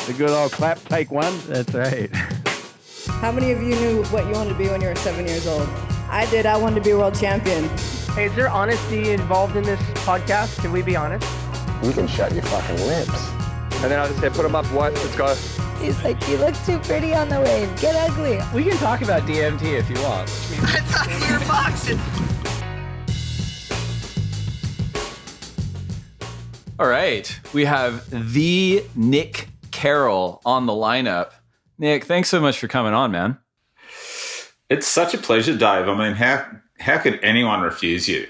The good old clap, take one. That's right. How many of you knew what you wanted to be when you were 7 years old? I did. I wanted to be a world champion. Hey, is there honesty involved in this podcast? Can we be honest? You can shut your fucking lips. And then I'll just say, put them up, what? Let's go. He's like, you look too pretty on the wave. Get ugly. We can talk about DMT if you want. I thought you were boxing. All right. We have the Nick Carroll on the lineup. Nick, thanks so much for coming on, man. It's such a pleasure, Dave. I mean, how could anyone refuse you?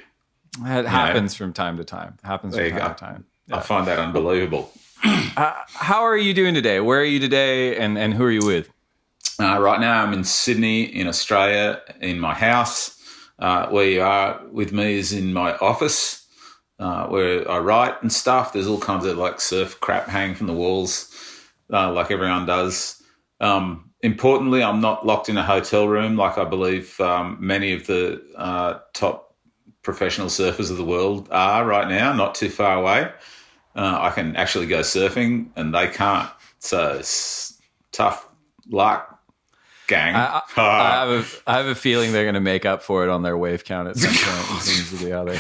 It happens from time to time. Yeah. I find that unbelievable. How are you doing today? Where are you today, and who are you with? Right now, I'm in Sydney, in Australia, in my house. Where you are with me is in my office, where I write and stuff. There's all kinds of like surf crap hanging from the walls, like everyone does. Importantly, I'm not locked in a hotel room like I believe many of the top professional surfers of the world are right now, not too far away. I can actually go surfing and they can't. So it's tough luck, gang. I have a feeling they're going to make up for it on their wave count at some point. It seems to be how they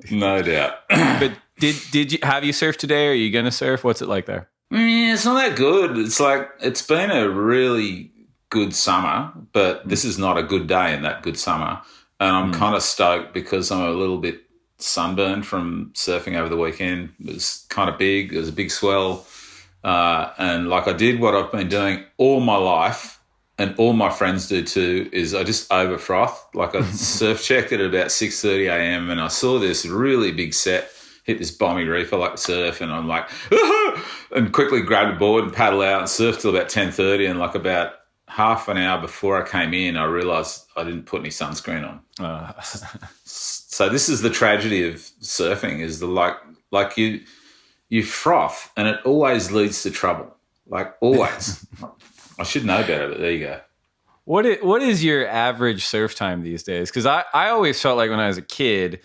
no doubt. But did you have you surfed today? Are you going to surf? What's it like there? It's not that good. It's like it's been a really good summer, but this is not a good day in that good summer. And I'm kind of stoked because I'm a little bit sunburned from surfing over the weekend. It was kind of big. It was a big swell. And like I did what I've been doing all my life, and all my friends do too, is I just over froth. Like I surf checked at about 6:30 a.m. and I saw this really big set hit this bomby reef. I like to surf, and I'm like, and quickly grabbed a board and paddle out and surf till about 10:30. And like about half an hour before I came in, I realised I didn't put any sunscreen on. So this is the tragedy of surfing: is the like you froth, and it always leads to trouble. Like always. I should know better, but there you go. What is your average surf time these days? Because I always felt like when I was a kid,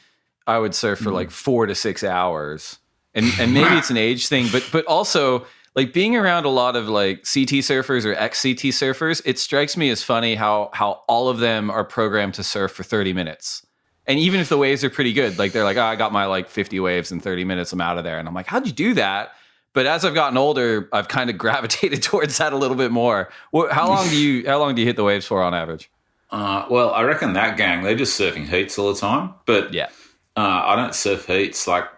I would surf for like 4 to 6 hours, and maybe it's an age thing, but also like being around a lot of like CT surfers or ex-CT surfers, it strikes me as funny how all of them are programmed to surf for 30 minutes. And even if the waves are pretty good, like they're like, oh, I got my like 50 waves in 30 minutes, I'm out of there. And I'm like, how'd you do that? But as I've gotten older, I've kind of gravitated towards that a little bit more. How long do you hit the waves for on average? Well, I reckon that gang, they're just surfing heats all the time. But yeah. I don't surf heats. Like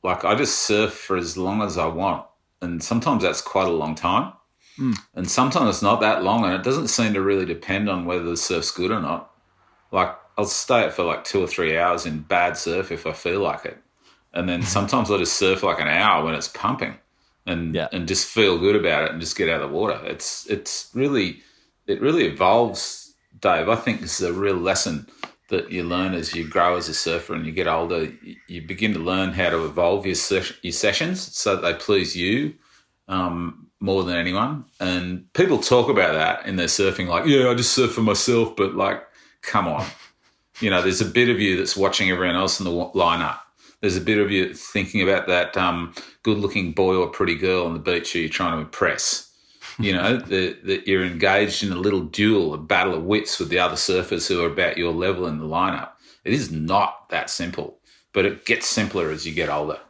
I just surf for as long as I want. And sometimes that's quite a long time. And sometimes it's not that long, and it doesn't seem to really depend on whether the surf's good or not. Like I'll stay up for like 2 or 3 hours in bad surf if I feel like it. And then sometimes I just surf like an hour when it's pumping and just feel good about it and just get out of the water. It really evolves, Dave. I think this is a real lesson that you learn as you grow as a surfer and you get older. You begin to learn how to evolve your sessions so that they please you more than anyone. And people talk about that in their surfing, like, yeah, I just surf for myself, but like, come on. You know, there's a bit of you that's watching everyone else in the lineup. There's a bit of you thinking about that good-looking boy or pretty girl on the beach who you're trying to impress. You know, that you're engaged in a little duel, a battle of wits with the other surfers who are about your level in the lineup. It is not that simple, but it gets simpler as you get older.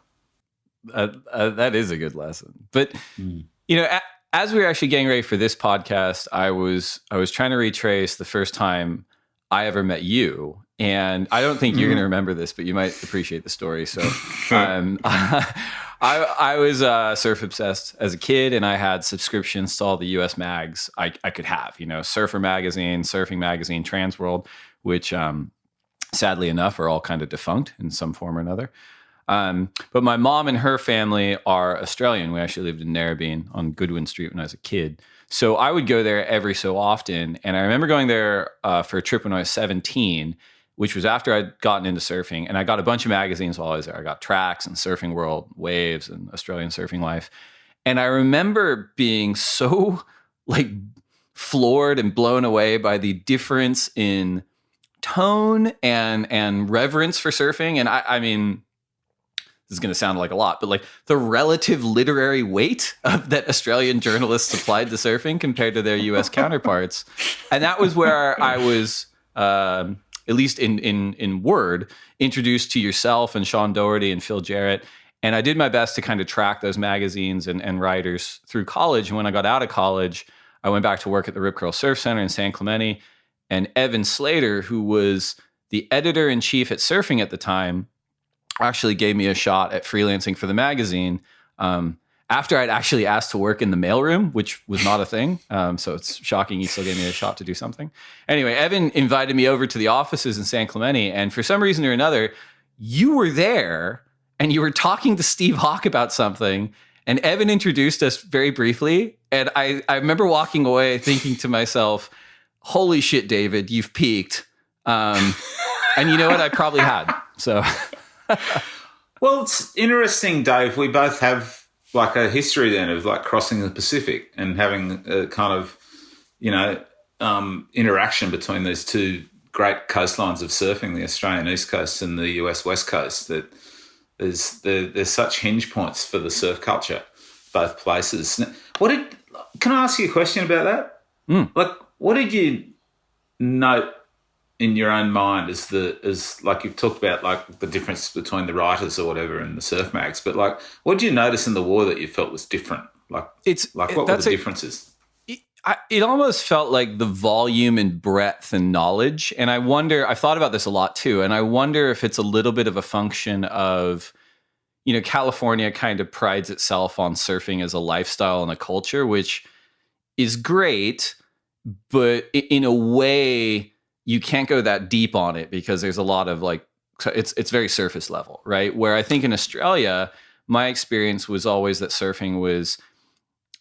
That is a good lesson. But, you know, as we were actually getting ready for this podcast, I was trying to retrace the first time I ever met you. And I don't think you're going to remember this, but you might appreciate the story. So I was surf obsessed as a kid, and I had subscriptions to all the US mags I could have, you know, Surfer Magazine, Surfing Magazine, Transworld, which sadly enough are all kind of defunct in some form or another. But my mom and her family are Australian. We actually lived in Narrabeen on Goodwin Street when I was a kid. So I would go there every so often. And I remember going there for a trip when I was 17, which was after I'd gotten into surfing. And I got a bunch of magazines while I was there. I got Tracks and Surfing World, Waves, and Australian Surfing Life. And I remember being so like floored and blown away by the difference in tone and reverence for surfing. And I mean, is going to sound like a lot, but like the relative literary weight of that Australian journalists applied to surfing compared to their US counterparts. And that was where I was, at least in word, introduced to yourself and Sean Doherty and Phil Jarrett. And I did my best to kind of track those magazines and writers through college. And when I got out of college, I went back to work at the Rip Curl Surf Center in San Clemente. And Evan Slater, who was the editor-in-chief at Surfing at the time, actually gave me a shot at freelancing for the magazine after I'd actually asked to work in the mailroom, which was not a thing. So it's shocking he still gave me a shot to do something. Anyway, Evan invited me over to the offices in San Clemente. And for some reason or another, you were there and you were talking to Steve Hawk about something. And Evan introduced us very briefly. And I remember walking away thinking to myself, holy shit, David, you've peaked. And you know what? I probably had. So, well, it's interesting, Dave. We both have like a history then of like crossing the Pacific and having a kind of, interaction between these two great coastlines of surfing, the Australian East Coast and the US West Coast, that there's such hinge points for the surf culture, both places. Can I ask you a question about that? Like, what did you note in your own mind as like you've talked about like the difference between the writers or whatever and the surf mags, but like what did you notice in the war that you felt was different? What were the differences? It almost felt like the volume and breadth and knowledge. And I've thought about this a lot too. And I wonder if it's a little bit of a function of, California kind of prides itself on surfing as a lifestyle and a culture, which is great, but in a way, you can't go that deep on it because there's a lot of like, it's very surface level, right? Where I think in Australia, my experience was always that surfing was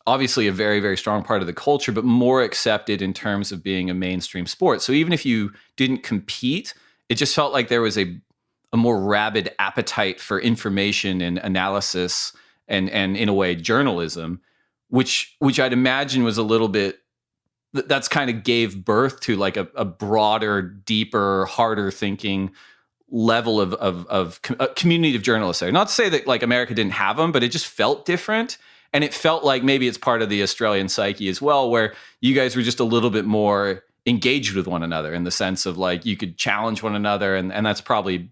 obviously a very, very strong part of the culture, but more accepted in terms of being a mainstream sport. So even if you didn't compete, it just felt like there was a more rabid appetite for information and analysis and in a way, journalism, which I'd imagine was a little bit, that's kind of gave birth to like a broader, deeper, harder thinking level of a community of journalists there. Not to say that like America didn't have them, but it just felt different. And it felt like maybe it's part of the Australian psyche as well, where you guys were just a little bit more engaged with one another in the sense of like you could challenge one another. And that's probably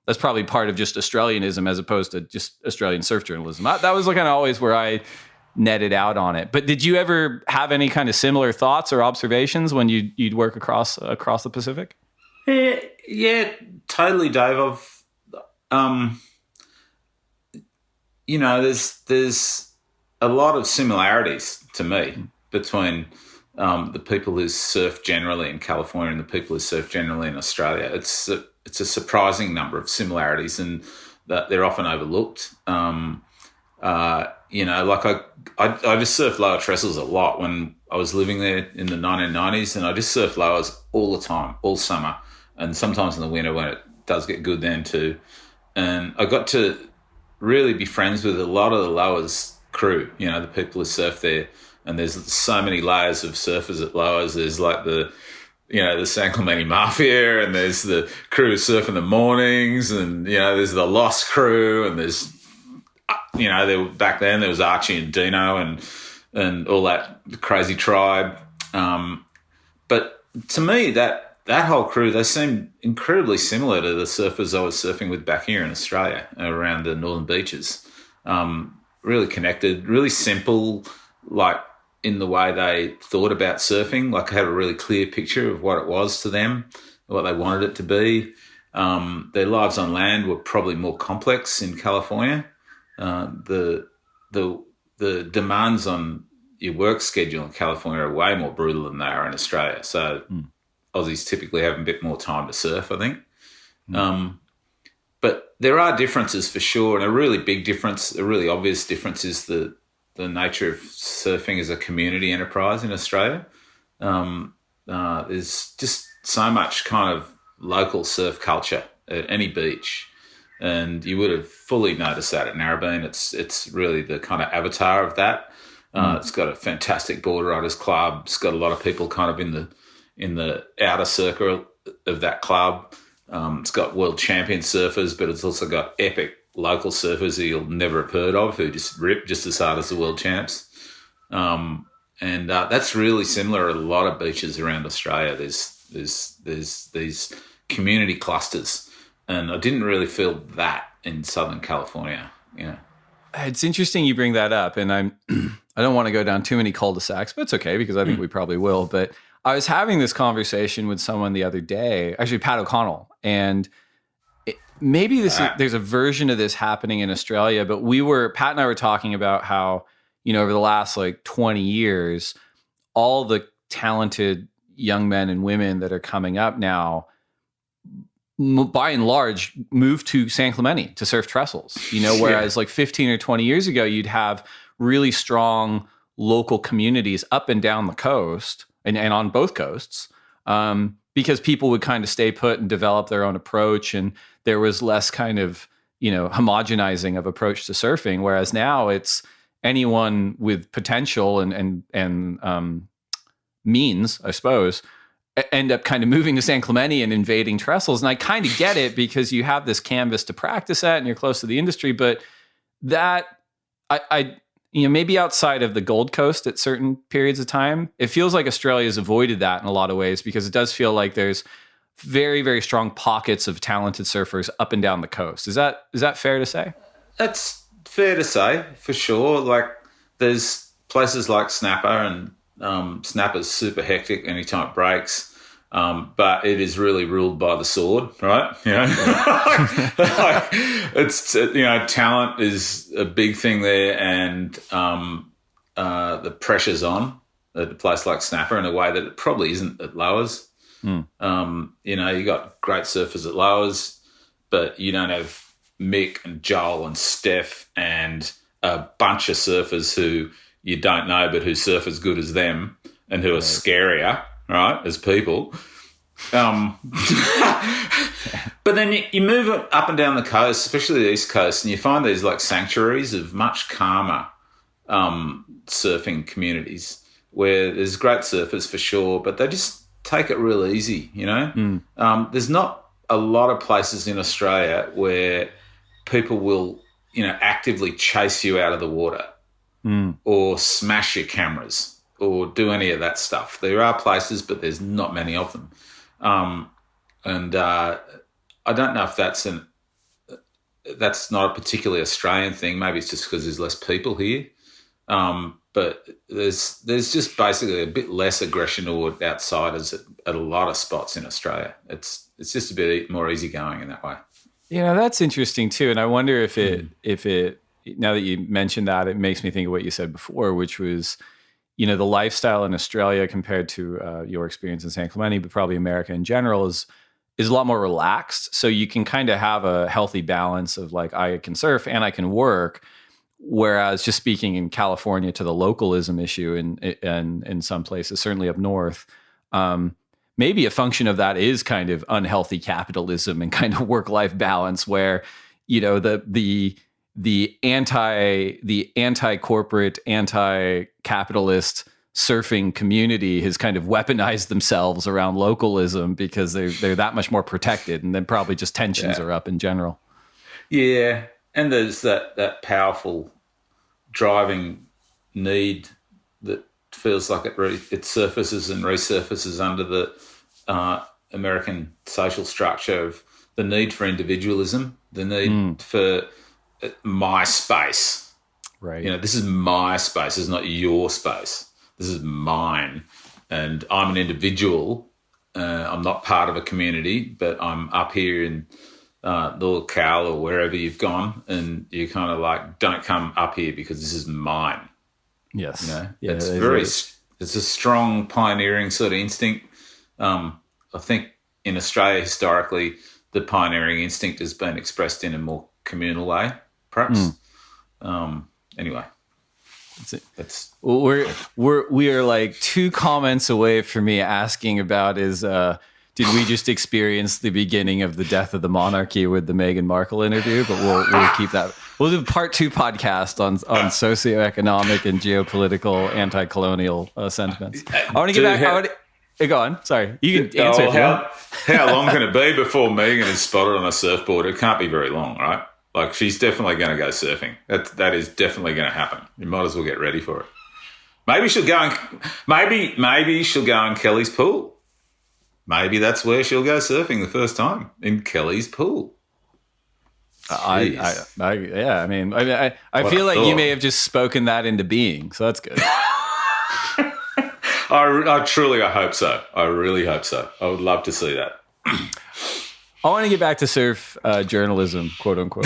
part of just Australianism as opposed to just Australian surf journalism. That was like kind of always where I netted out on it. But did you ever have any kind of similar thoughts or observations when you'd work across the Pacific? Yeah, totally, Dave. There's a lot of similarities to me between the people who surf generally in California and the people who surf generally in Australia. It's a surprising number of similarities, and that they're often overlooked. I just surfed lower trestles a lot when I was living there in the 1990s, and I just surfed lowers all the time, all summer, and sometimes in the winter when it does get good then too. And I got to really be friends with a lot of the lowers crew, the people who surf there. And there's so many layers of surfers at lowers. There's like the San Clemente Mafia, and there's the crew who surf in the mornings, and, there's the Lost crew, and there's, back then there was Archie and Dino and all that crazy tribe. But to me, that whole crew, they seem incredibly similar to the surfers I was surfing with back here in Australia around the northern beaches. Really connected, really simple, like in the way they thought about surfing, like had a really clear picture of what it was to them, what they wanted it to be. Their lives on land were probably more complex in California. The demands on your work schedule in California are way more brutal than they are in Australia. So Aussies typically have a bit more time to surf, I think. But there are differences for sure, and a really big difference, a really obvious difference is the nature of surfing as a community enterprise in Australia. There's just so much kind of local surf culture at any beach, and you would have fully noticed that at Narrabeen. It's really the kind of avatar of that. It's got a fantastic board riders club. It's got a lot of people kind of in the outer circle of that club. It's got world champion surfers, but it's also got epic local surfers who you'll never have heard of who just rip just as hard as the world champs. And that's really similar at a lot of beaches around Australia. There's these community clusters, and I didn't really feel that in Southern California. It's interesting you bring that up, and I don't want to go down too many cul-de-sacs, but it's okay because I think we probably will. But I was having this conversation with someone the other day, actually Pat O'Connell, and maybe there's a version of this happening in Australia, but Pat and I were talking about how, over the last like 20 years, all the talented young men and women that are coming up now, by and large, move to San Clemente to surf trestles, whereas like 15 or 20 years ago, you'd have really strong local communities up and down the coast and on both coasts, because people would kind of stay put and develop their own approach. And there was less kind of, homogenizing of approach to surfing. Whereas now it's anyone with potential and means, I suppose, end up kind of moving to San Clemente and invading trestles. And I kind of get it because you have this canvas to practice at and you're close to the industry. But that, maybe outside of the Gold Coast at certain periods of time, it feels like Australia's avoided that in a lot of ways, because it does feel like there's very, very strong pockets of talented surfers up and down the coast. Is that fair to say? That's fair to say, for sure. Like, there's places like Snapper, and Snapper's super hectic anytime it breaks. But it is really ruled by the sword, right? It's, talent is a big thing there, and the pressure's on at a place like Snapper in a way that it probably isn't at Lowers. You got great surfers at Lowers, but you don't have Mick and Joel and Steph and a bunch of surfers who you don't know but who surf as good as them and who are scarier, right, as people. But then you move up and down the coast, especially the East Coast, and you find these like sanctuaries of much calmer surfing communities where there's great surfers for sure, but they just take it real easy, There's not a lot of places in Australia where people will, actively chase you out of the water or smash your cameras or do any of that stuff. There are places, but there's not many of them. And I don't know if that's not a particularly Australian thing. Maybe it's just because there's less people here. But there's just basically a bit less aggression toward outsiders at a lot of spots in Australia. It's just a bit more easygoing in that way. That's interesting too. And I wonder if it now that you mentioned that, it makes me think of what you said before, which was, the lifestyle in Australia compared to your experience in San Clemente, but probably America in general, is a lot more relaxed. So you can kind of have a healthy balance of like, I can surf and I can work. Whereas just speaking in California to the localism issue in some places, certainly up north, maybe a function of that is kind of unhealthy capitalism and kind of work-life balance, where the anti-corporate, anti-capitalist surfing community has kind of weaponized themselves around localism because they're that much more protected, and then probably just tensions are up in general. Yeah. And there's that powerful driving need that feels like it surfaces and resurfaces under the American social structure of the need for individualism, the need for my space. Right. This is my space. This is not your space. This is mine. And I'm an individual. I'm not part of a community, but I'm up here in the little Cal or wherever you've gone, and you kind of like, don't come up here because this is mine. Yes. It's a strong pioneering sort of instinct. I think in Australia historically, the pioneering instinct has been expressed in a more communal way, perhaps. Anyway. That's we are like 2 comments away from me asking about did we just experience the beginning of the death of the monarchy with the Meghan Markle interview? But we'll keep that. We'll do a part 2 podcast on socioeconomic and geopolitical anti-colonial sentiments. I want to get back. Go on. Sorry, you can answer. How long can it be before Meghan is spotted on a surfboard? It can't be very long, right? Like, she's definitely going to go surfing. That is definitely going to happen. You might as well get ready for it. Maybe she'll go maybe she'll go in Kelly's pool. Maybe that's where she'll go surfing the first time, in Kelly's pool. I feel like you may have just spoken that into being, so that's good. I hope so. I really hope so. I would love to see that. I want to get back to surf journalism, quote unquote,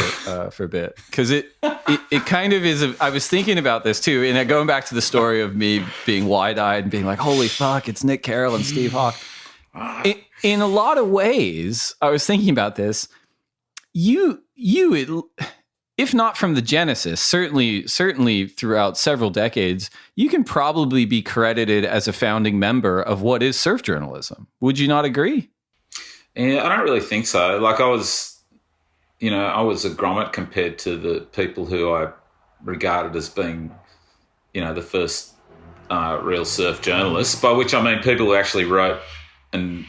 for a bit, because it kind of is. I was thinking about this too, and going back to the story of me being wide-eyed and being like, "Holy fuck, it's Nick Carroll and Steve Hawke." In a lot of ways, I was thinking about this. You, if not from the genesis, certainly throughout several decades, you can probably be credited as a founding member of what is surf journalism. Would you not agree? Yeah, I don't really think so. Like, I was a grommet compared to the people who I regarded as being, the first real surf journalists, by which I mean people who actually wrote and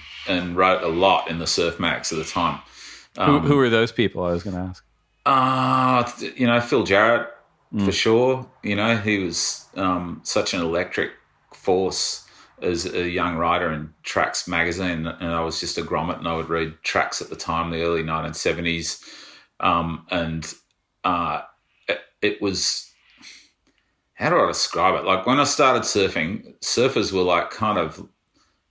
wrote a lot in the surf mags at the time. Who were those people, I was going to ask? Phil Jarrett, for sure. He was such an electric force as a young writer in Tracks magazine, and I was just a grommet, and I would read Tracks at the time, the early 1970s, it was, how do I describe it? Like, when I started surfing, surfers were like kind of,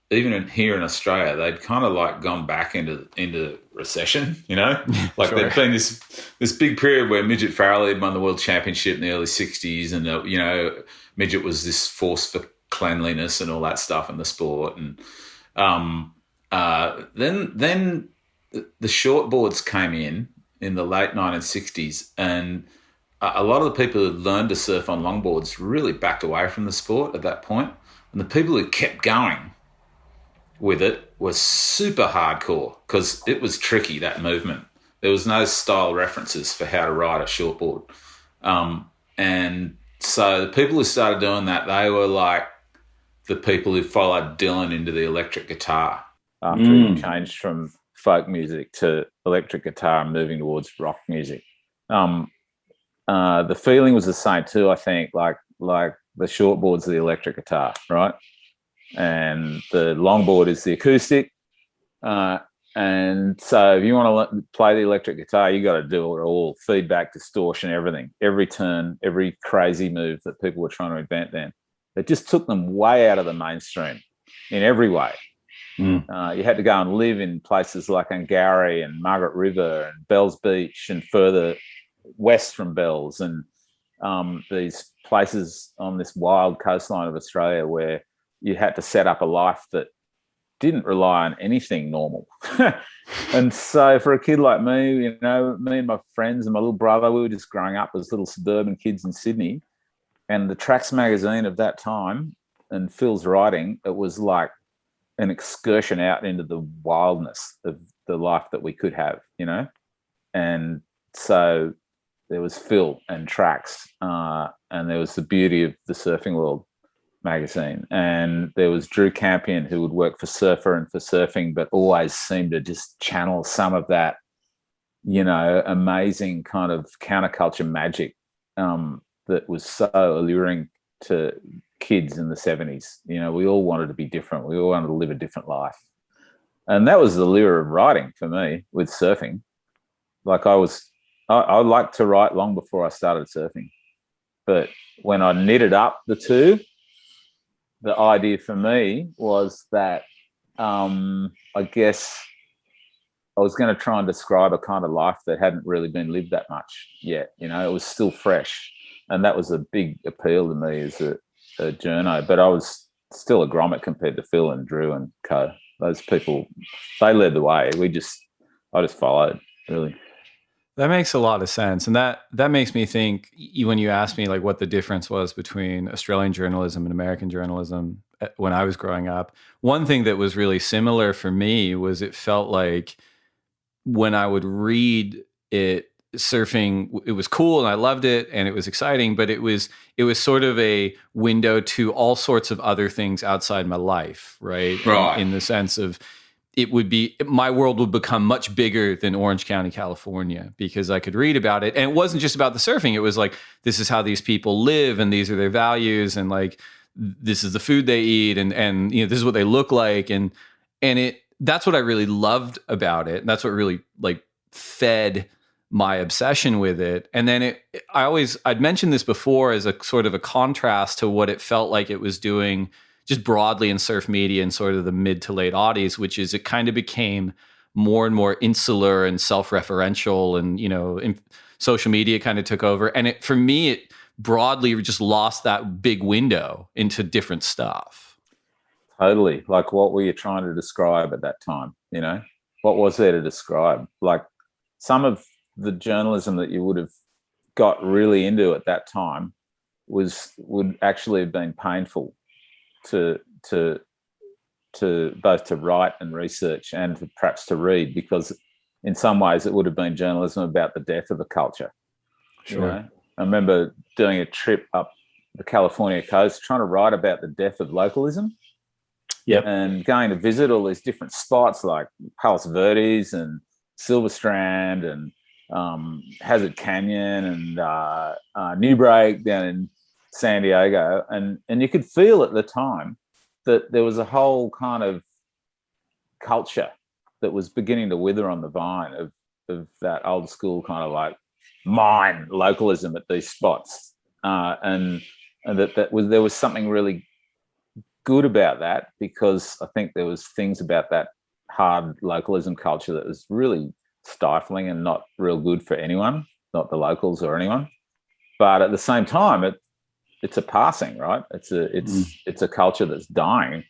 even here in Australia, they'd kind of like gone back into recession, like Sure. there'd been this big period where Midget Farrelly had won the world championship in the early 60s, and Midget was this force for cleanliness and all that stuff in the sport, and then the shortboards came in the late 1960s, and a lot of the people who learned to surf on longboards really backed away from the sport at that point, and the people who kept going with it were super hardcore because it was tricky, that movement. There was no style references for how to ride a shortboard, and so the people who started doing that, they were like the people who followed Dylan into the electric guitar. After he changed from folk music to electric guitar and moving towards rock music. The feeling was the same too, I think, like the shortboard's the electric guitar, right? And the longboard is the acoustic. And so if you want to play the electric guitar, you got to do it all, feedback, distortion, everything, every turn, every crazy move that people were trying to invent then. It just took them way out of the mainstream in every way. You had to go and live in places like Ngari and Margaret River and Bells Beach and further west from Bells, and these places on this wild coastline of Australia where you had to set up a life that didn't rely on anything normal. And so for a kid like me, me and my friends and my little brother, we were just growing up as little suburban kids in Sydney. And the Tracks magazine of that time and Phil's writing, it was like an excursion out into the wildness of the life that we could have, And so there was Phil and Tracks, and there was the beauty of the Surfing World magazine. And there was Drew Campion, who would work for Surfer and for Surfing, but always seemed to just channel some of that, amazing kind of counterculture magic that was so alluring to kids in the 70s. We all wanted to be different. We all wanted to live a different life. And that was the lure of writing for me with surfing. Like I liked to write long before I started surfing. But when I knitted up the two, the idea for me was that I guess I was going to try and describe a kind of life that hadn't really been lived that much yet. It was still fresh. And that was a big appeal to me as a journo. But I was still a grommet compared to Phil and Drew and co. Those people, they led the way. I just followed, really. That makes a lot of sense. And that makes me think, when you asked me like what the difference was between Australian journalism and American journalism when I was growing up, one thing that was really similar for me was it felt like when I would read it, surfing, it was cool and I loved it and it was exciting, but it was sort of a window to all sorts of other things outside my life, right? In the sense of my world would become much bigger than Orange County, California, because I could read about it. And it wasn't just about the surfing. It was like, this is how these people live, and these are their values, and like, this is the food they eat, and this is what they look like. And that's what I really loved about it. And that's what really like fed my obsession with it. And then I'd mentioned this before as a sort of a contrast to what it felt like it was doing just broadly in surf media in sort of the mid to late aughties, which is it kind of became more and more insular and self-referential, and, social media kind of took over. And for me, it broadly just lost that big window into different stuff. Totally. Like, what were you trying to describe at that time? What was there to describe? Like, some of the journalism that you would have got really into at that time would actually have been painful to both to write and research and perhaps to read, because in some ways it would have been journalism about the death of a culture. Sure. I remember doing a trip up the California coast trying to write about the death of localism. Yep. And going to visit all these different spots like Palos Verdes and Silver Strand and Hazard Canyon and New Break down in San Diego, and you could feel at the time that there was a whole kind of culture that was beginning to wither on the vine of that old school kind of like mine localism at these spots, and that there was something really good about that, because I think there was things about that hard localism culture that was really stifling and not real good for anyone, not the locals or anyone. But at the same time, it's a passing, right? It's a culture that's dying,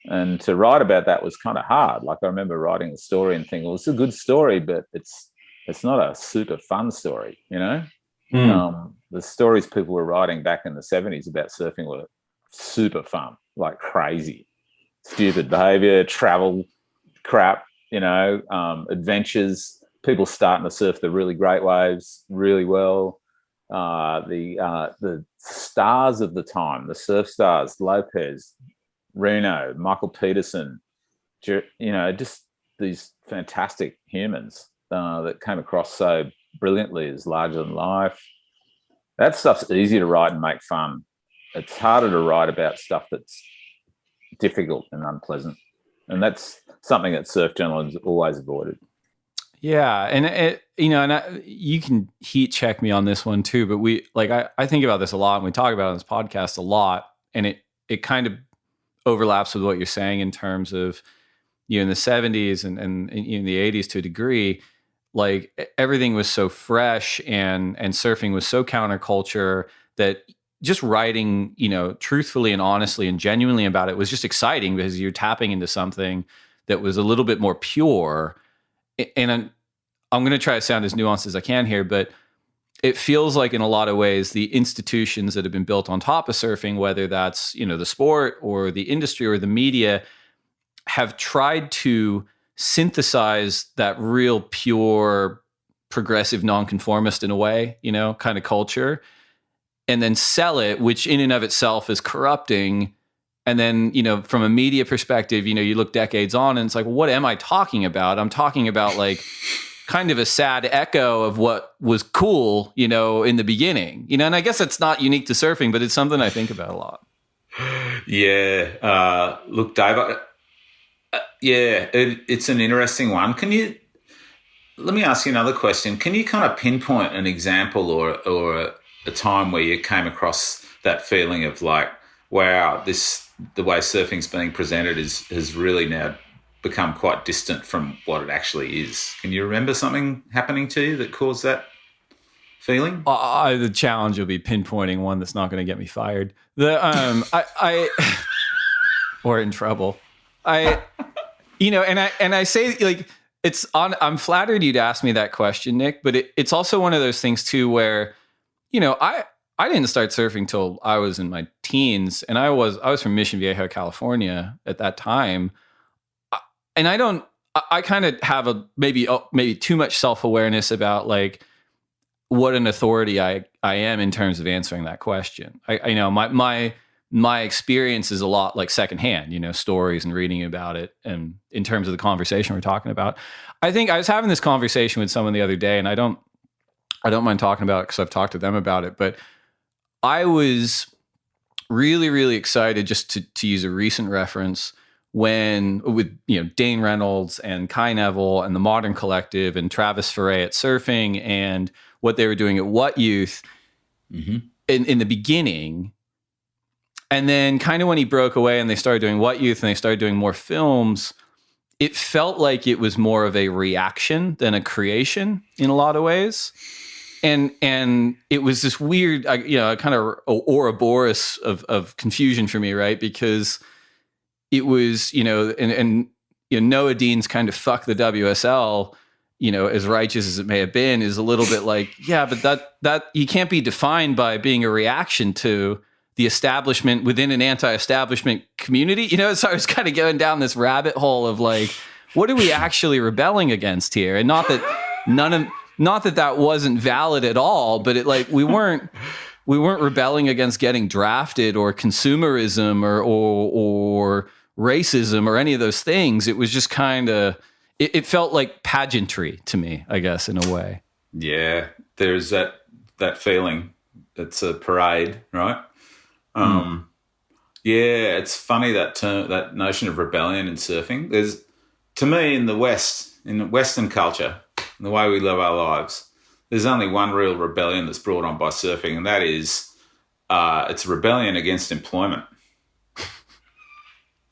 and to write about that was kind of hard. Like, I remember writing the story and thinking, well, it's a good story, but it's not a super fun story, The stories people were writing back in the 70s about surfing were super fun, like crazy, stupid behavior, travel crap, adventures, people starting to surf the really great waves really well. The stars of the time, the surf stars, Lopez, Reno, Michael Peterson, just these fantastic humans that came across so brilliantly as larger than life. That stuff's easy to write and make fun. It's harder to write about stuff that's difficult and unpleasant. And that's something that surf journalism always avoided. Yeah, and you can heat check me on this one too, but I think about this a lot, and we talk about it on this podcast a lot, and it kind of overlaps with what you're saying in terms of, in the 70s and in the 80s to a degree, like everything was so fresh and surfing was so counterculture that just writing, truthfully and honestly and genuinely about it was just exciting, because you're tapping into something that was a little bit more pure. And I'm going to try to sound as nuanced as I can here, but it feels like in a lot of ways, the institutions that have been built on top of surfing, whether that's, the sport or the industry or the media, have tried to synthesize that real pure progressive nonconformist in a way, kind of culture, and then sell it, which in and of itself is corrupting. And then, from a media perspective, you look decades on and it's like, what am I talking about? I'm talking about like kind of a sad echo of what was cool, in the beginning, and I guess it's not unique to surfing, but it's something I think about a lot. Yeah. Look, Dave, it's an interesting one. Let me ask you another question. Can you kind of pinpoint an example or a time where you came across that feeling of like, wow, the way surfing's being presented has really now become quite distant from what it actually is? Can you remember something happening to you that caused that feeling? The challenge will be pinpointing one that's not going to get me fired. I or in trouble. And I say, like, it's on. I'm flattered you'd ask me that question, Nick, but it's also one of those things too where, I didn't start surfing till I was in my teens, and I was from Mission Viejo, California at that time. And I kind of have maybe too much self-awareness about like what an authority I am in terms of answering that question. I know my my experience is a lot like secondhand, stories and reading about it. And in terms of the conversation we're talking about, I think I was having this conversation with someone the other day, and I don't mind talking about it because I've talked to them about it, but I was really, really excited just to use a recent reference with Dane Reynolds and Kai Neville and the Modern Collective and Travis Foray at Surfing and what they were doing at What Youth in the beginning. And then kind of when he broke away and they started doing What Youth and they started doing more films, it felt like it was more of a reaction than a creation in a lot of ways. And it was this weird, kind of Ouroboros of confusion for me, right? Because it was, Noah Dean's kind of fuck the WSL, as righteous as it may have been, is a little bit like, yeah, but that you can't be defined by being a reaction to the establishment within an anti-establishment community. So I was kind of going down this rabbit hole of like, what are we actually rebelling against here? And not that that wasn't valid at all, but we weren't rebelling against getting drafted or consumerism or racism or any of those things. It was just kind of, it felt like pageantry to me, I guess, in a way. Yeah, there's that feeling. It's a parade, right? Yeah, it's funny that notion of rebellion in surfing. There's, to me, in the West, in Western culture, in the way we live our lives, there's only one real rebellion that's brought on by surfing, and that is it's a rebellion against employment.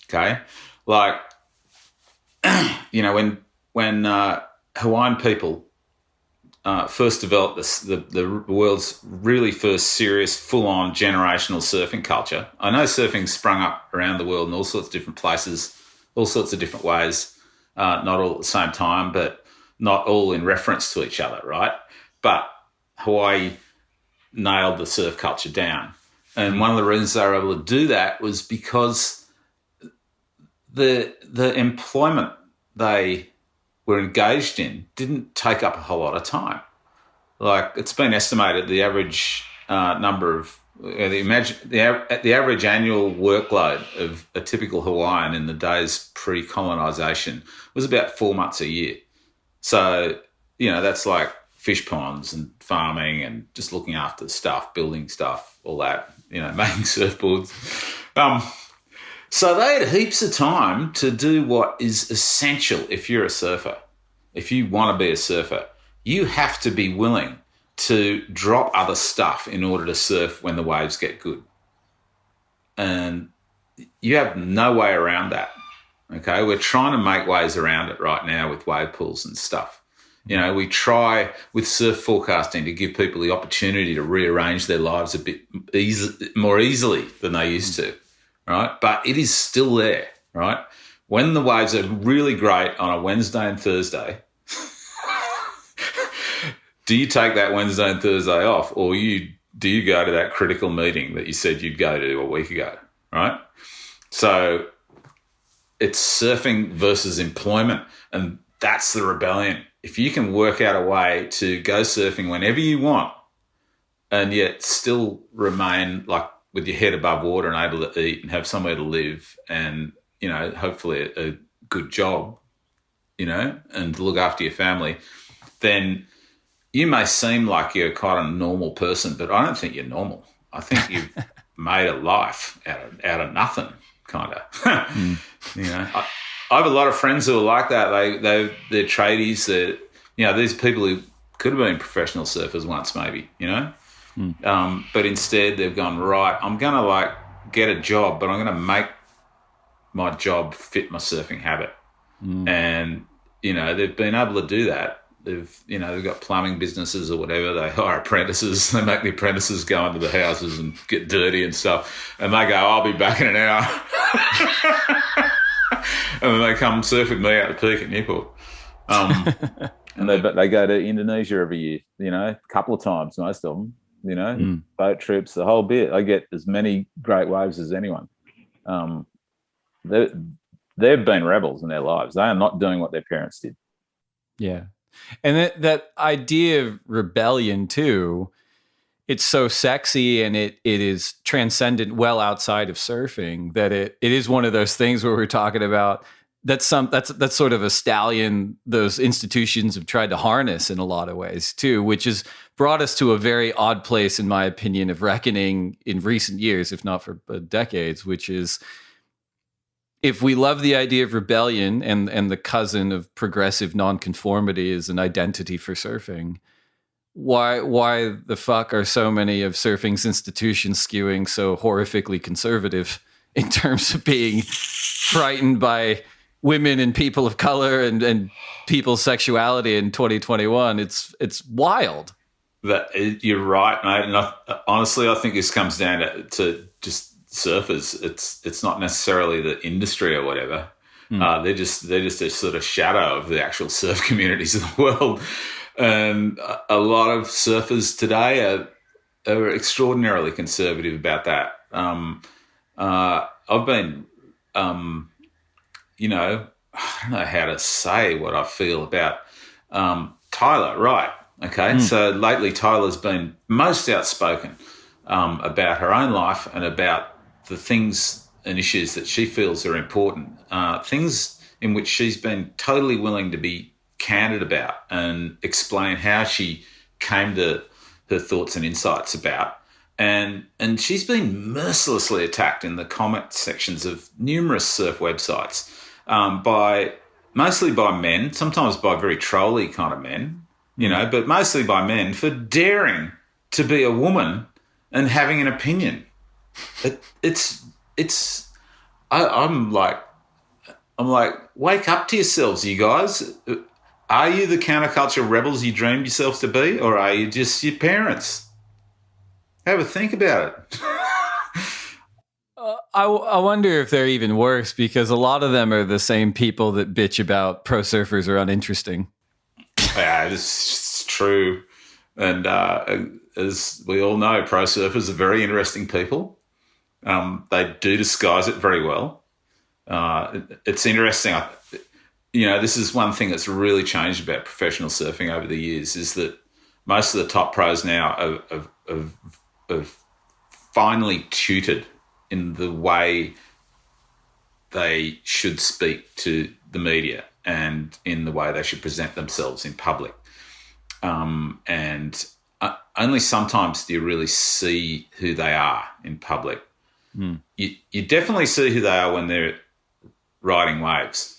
Okay, like when Hawaiian people first developed the world's really first serious, full-on generational surfing culture. I know surfing sprung up around the world in all sorts of different places, all sorts of different ways, not all at the same time, but not all in reference to each other, right? But Hawaii nailed the surf culture down. And one of the reasons they were able to do that was because the employment they were engaged in didn't take up a whole lot of time. Like, it's been estimated the average number of the average annual workload of a typical Hawaiian in the days pre-colonisation was about 4 months a year. So, that's like fish ponds and farming and just looking after stuff, building stuff, all that, making surfboards. So they had heaps of time to do what is essential if you're a surfer. If you want to be a surfer, you have to be willing to drop other stuff in order to surf when the waves get good. And you have no way around that, okay? We're trying to make ways around it right now with wave pools and stuff. We try with surf forecasting to give people the opportunity to rearrange their lives a bit more easily than they used to. Right, but it is still there, right? When the waves are really great on a Wednesday and Thursday, do you take that Wednesday and Thursday off, or do you go to that critical meeting that you said you'd go to a week ago, right? So it's surfing versus employment, and that's the rebellion. If you can work out a way to go surfing whenever you want and yet still remain like with your head above water and able to eat and have somewhere to live and, hopefully a good job, and to look after your family, then you may seem like you're quite a normal person, but I don't think you're normal. I think you've made a life out of nothing, kind of. I have a lot of friends who are like that. They're tradies. These people who could have been professional surfers once, maybe, but instead they've gone, right, I'm going to get a job, but I'm going to make my job fit my surfing habit. And, they've been able to do that. They've got plumbing businesses or whatever. They hire apprentices. They make the apprentices go into the houses and get dirty and stuff. And they go, I'll be back in an hour. And then they come surf with me out the peak at Newport. And they go to Indonesia every year, a couple of times, most of them, boat trips, the whole bit. I get as many great waves as anyone. They've been rebels in their lives. They are not doing what their parents did. Yeah. And that idea of rebellion too, it's so sexy and it is transcendent well outside of surfing that it is one of those things where we're talking about that's sort of a stallion those institutions have tried to harness in a lot of ways too, which has brought us to a very odd place, in my opinion, of reckoning in recent years, if not for decades, which is, if we love the idea of rebellion and the cousin of progressive nonconformity as an identity for surfing, why the fuck are so many of surfing's institutions skewing so horrifically conservative in terms of being frightened by women and people of color and people's sexuality in 2021? It's wild. You're right, mate. And honestly, I think this comes down to just surfers. It's not necessarily the industry or whatever. They're just a sort of shadow of the actual surf communities of the world. And a lot of surfers today are extraordinarily conservative about that. I've been, I don't know how to say what I feel about Tyler, right? Okay, so lately Tyler's been most outspoken about her own life and about the things and issues that she feels are important, things in which she's been totally willing to be candid about and explain how she came to her thoughts and insights about. And she's been mercilessly attacked in the comment sections of numerous surf websites mostly by men, sometimes by very trolly kind of men, but mostly by men for daring to be a woman and having an opinion. I'm like, wake up to yourselves, you guys. Are you the counterculture rebels you dreamed yourselves to be, or are you just your parents? Have a think about it. I wonder if they're even worse, because a lot of them are the same people that bitch about pro surfers are uninteresting. Yeah, it's true. And as we all know, pro surfers are very interesting people. They do disguise it very well. It's interesting. This is one thing that's really changed about professional surfing over the years, is that most of the top pros now have finally tutored in the way they should speak to the media and in the way they should present themselves in public. And only sometimes do you really see who they are in public. You definitely see who they are when they're riding waves.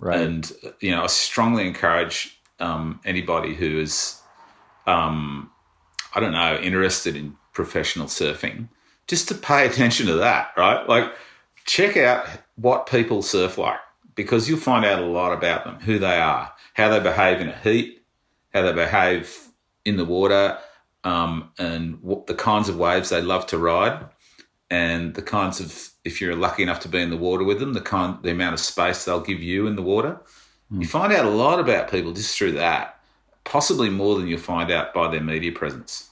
Right. And, I strongly encourage anybody who is, interested in professional surfing, just to pay attention to that, right? Like, check out what people surf like, because you'll find out a lot about them, who they are, how they behave in a heat, how they behave in the water, and what the kinds of waves they love to ride, and the kinds of, if you're lucky enough to be in the water with them, the amount of space they'll give you in the water. You find out a lot about people just through that, possibly more than you'll find out by their media presence.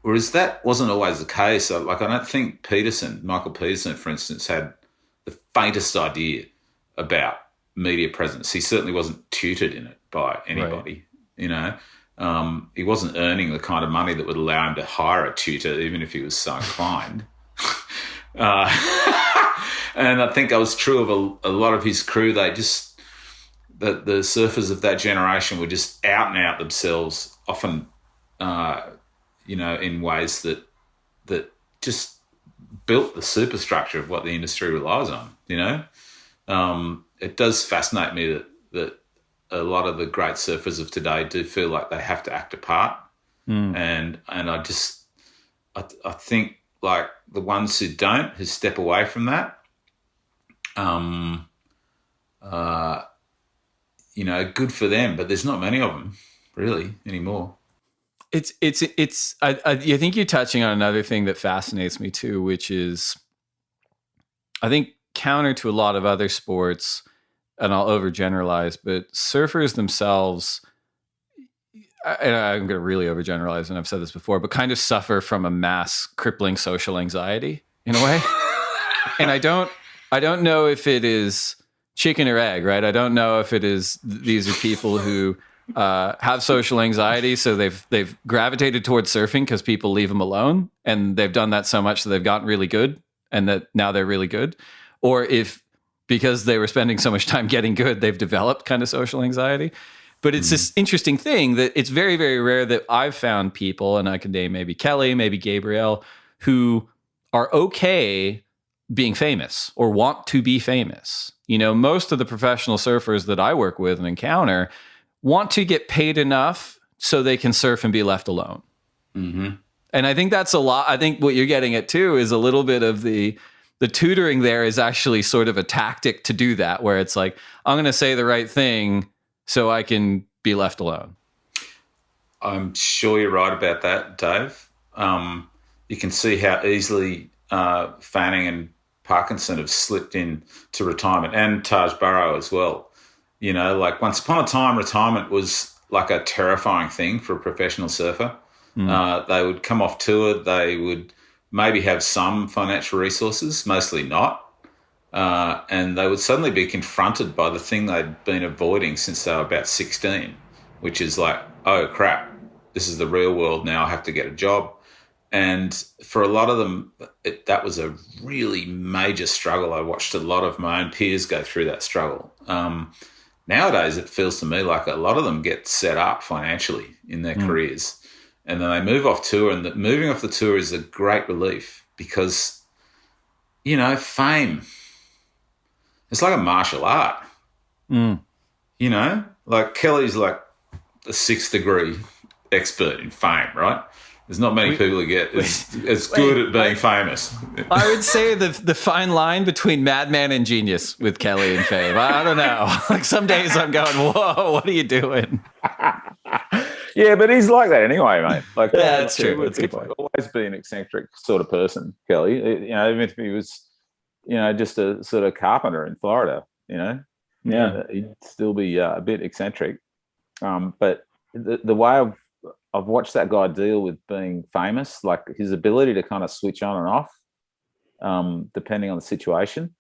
Whereas that wasn't always the case. I don't think Michael Peterson, for instance, had the faintest idea about media presence. He certainly wasn't tutored in it by anybody, He wasn't earning the kind of money that would allow him to hire a tutor, even if he was so inclined. And I think that was true of a lot of his crew. The surfers of that generation were just out and out themselves, often, in ways that just built the superstructure of what the industry relies on, It does fascinate me that a lot of the great surfers of today do feel like they have to act a part. And I think, like, the ones who don't, who step away from that, good for them, but there's not many of them really anymore. I think you're touching on another thing that fascinates me too, which is, I think, counter to a lot of other sports, and I'll overgeneralize, but surfers themselves, and I'm going to really overgeneralize, and I've said this before, but kind of suffer from a mass crippling social anxiety in a way. And I don't know if it is chicken or egg, right? I don't know if it is, these are people who have social anxiety, so they've gravitated towards surfing because people leave them alone, and they've done that so much that they've gotten really good, and that now they're really good. Or if because they were spending so much time getting good, they've developed kind of social anxiety. But it's this interesting thing that it's very, very rare that I've found people, and I can name maybe Kelly, maybe Gabrielle, who are okay being famous or want to be famous. You know, most of the professional surfers that I work with and encounter want to get paid enough so they can surf and be left alone. Mm-hmm. And I think that's a lot. I think what you're getting at too is a little bit of the tutoring there is actually sort of a tactic to do that, where it's like, I'm going to say the right thing so I can be left alone. I'm sure you're right about that, Dave. You can see how easily Fanning and Parkinson have slipped into retirement, and Taj Burrow as well. You know, like once upon a time, retirement was like a terrifying thing for a professional surfer. They would come off tour. They would maybe have some financial resources, mostly not. And they would suddenly be confronted by the thing they'd been avoiding since they were about 16, which is like, oh, crap, this is the real world now. I have to get a job. And for a lot of them, that was a really major struggle. I watched a lot of my own peers go through that struggle. Nowadays, it feels to me like a lot of them get set up financially in their careers, and then they move off tour, and moving off the tour is a great relief because, you know, fame, it's like a martial art. You know, like Kelly's like a 6th degree expert in fame, right? There's not many people who get as good at being famous. I would say the fine line between madman and genius with Kelly and fame. I don't know. Like some days I'm going, whoa, what are you doing? Yeah, but he's like that anyway, mate. Like, yeah, that's true. That's a good point. Always be an eccentric sort of person, Kelly. You know, even if he was, you know, just a sort of carpenter in Florida, you know, he'd still be a bit eccentric. But the way I've watched that guy deal with being famous, like his ability to kind of switch on and off, depending on the situation,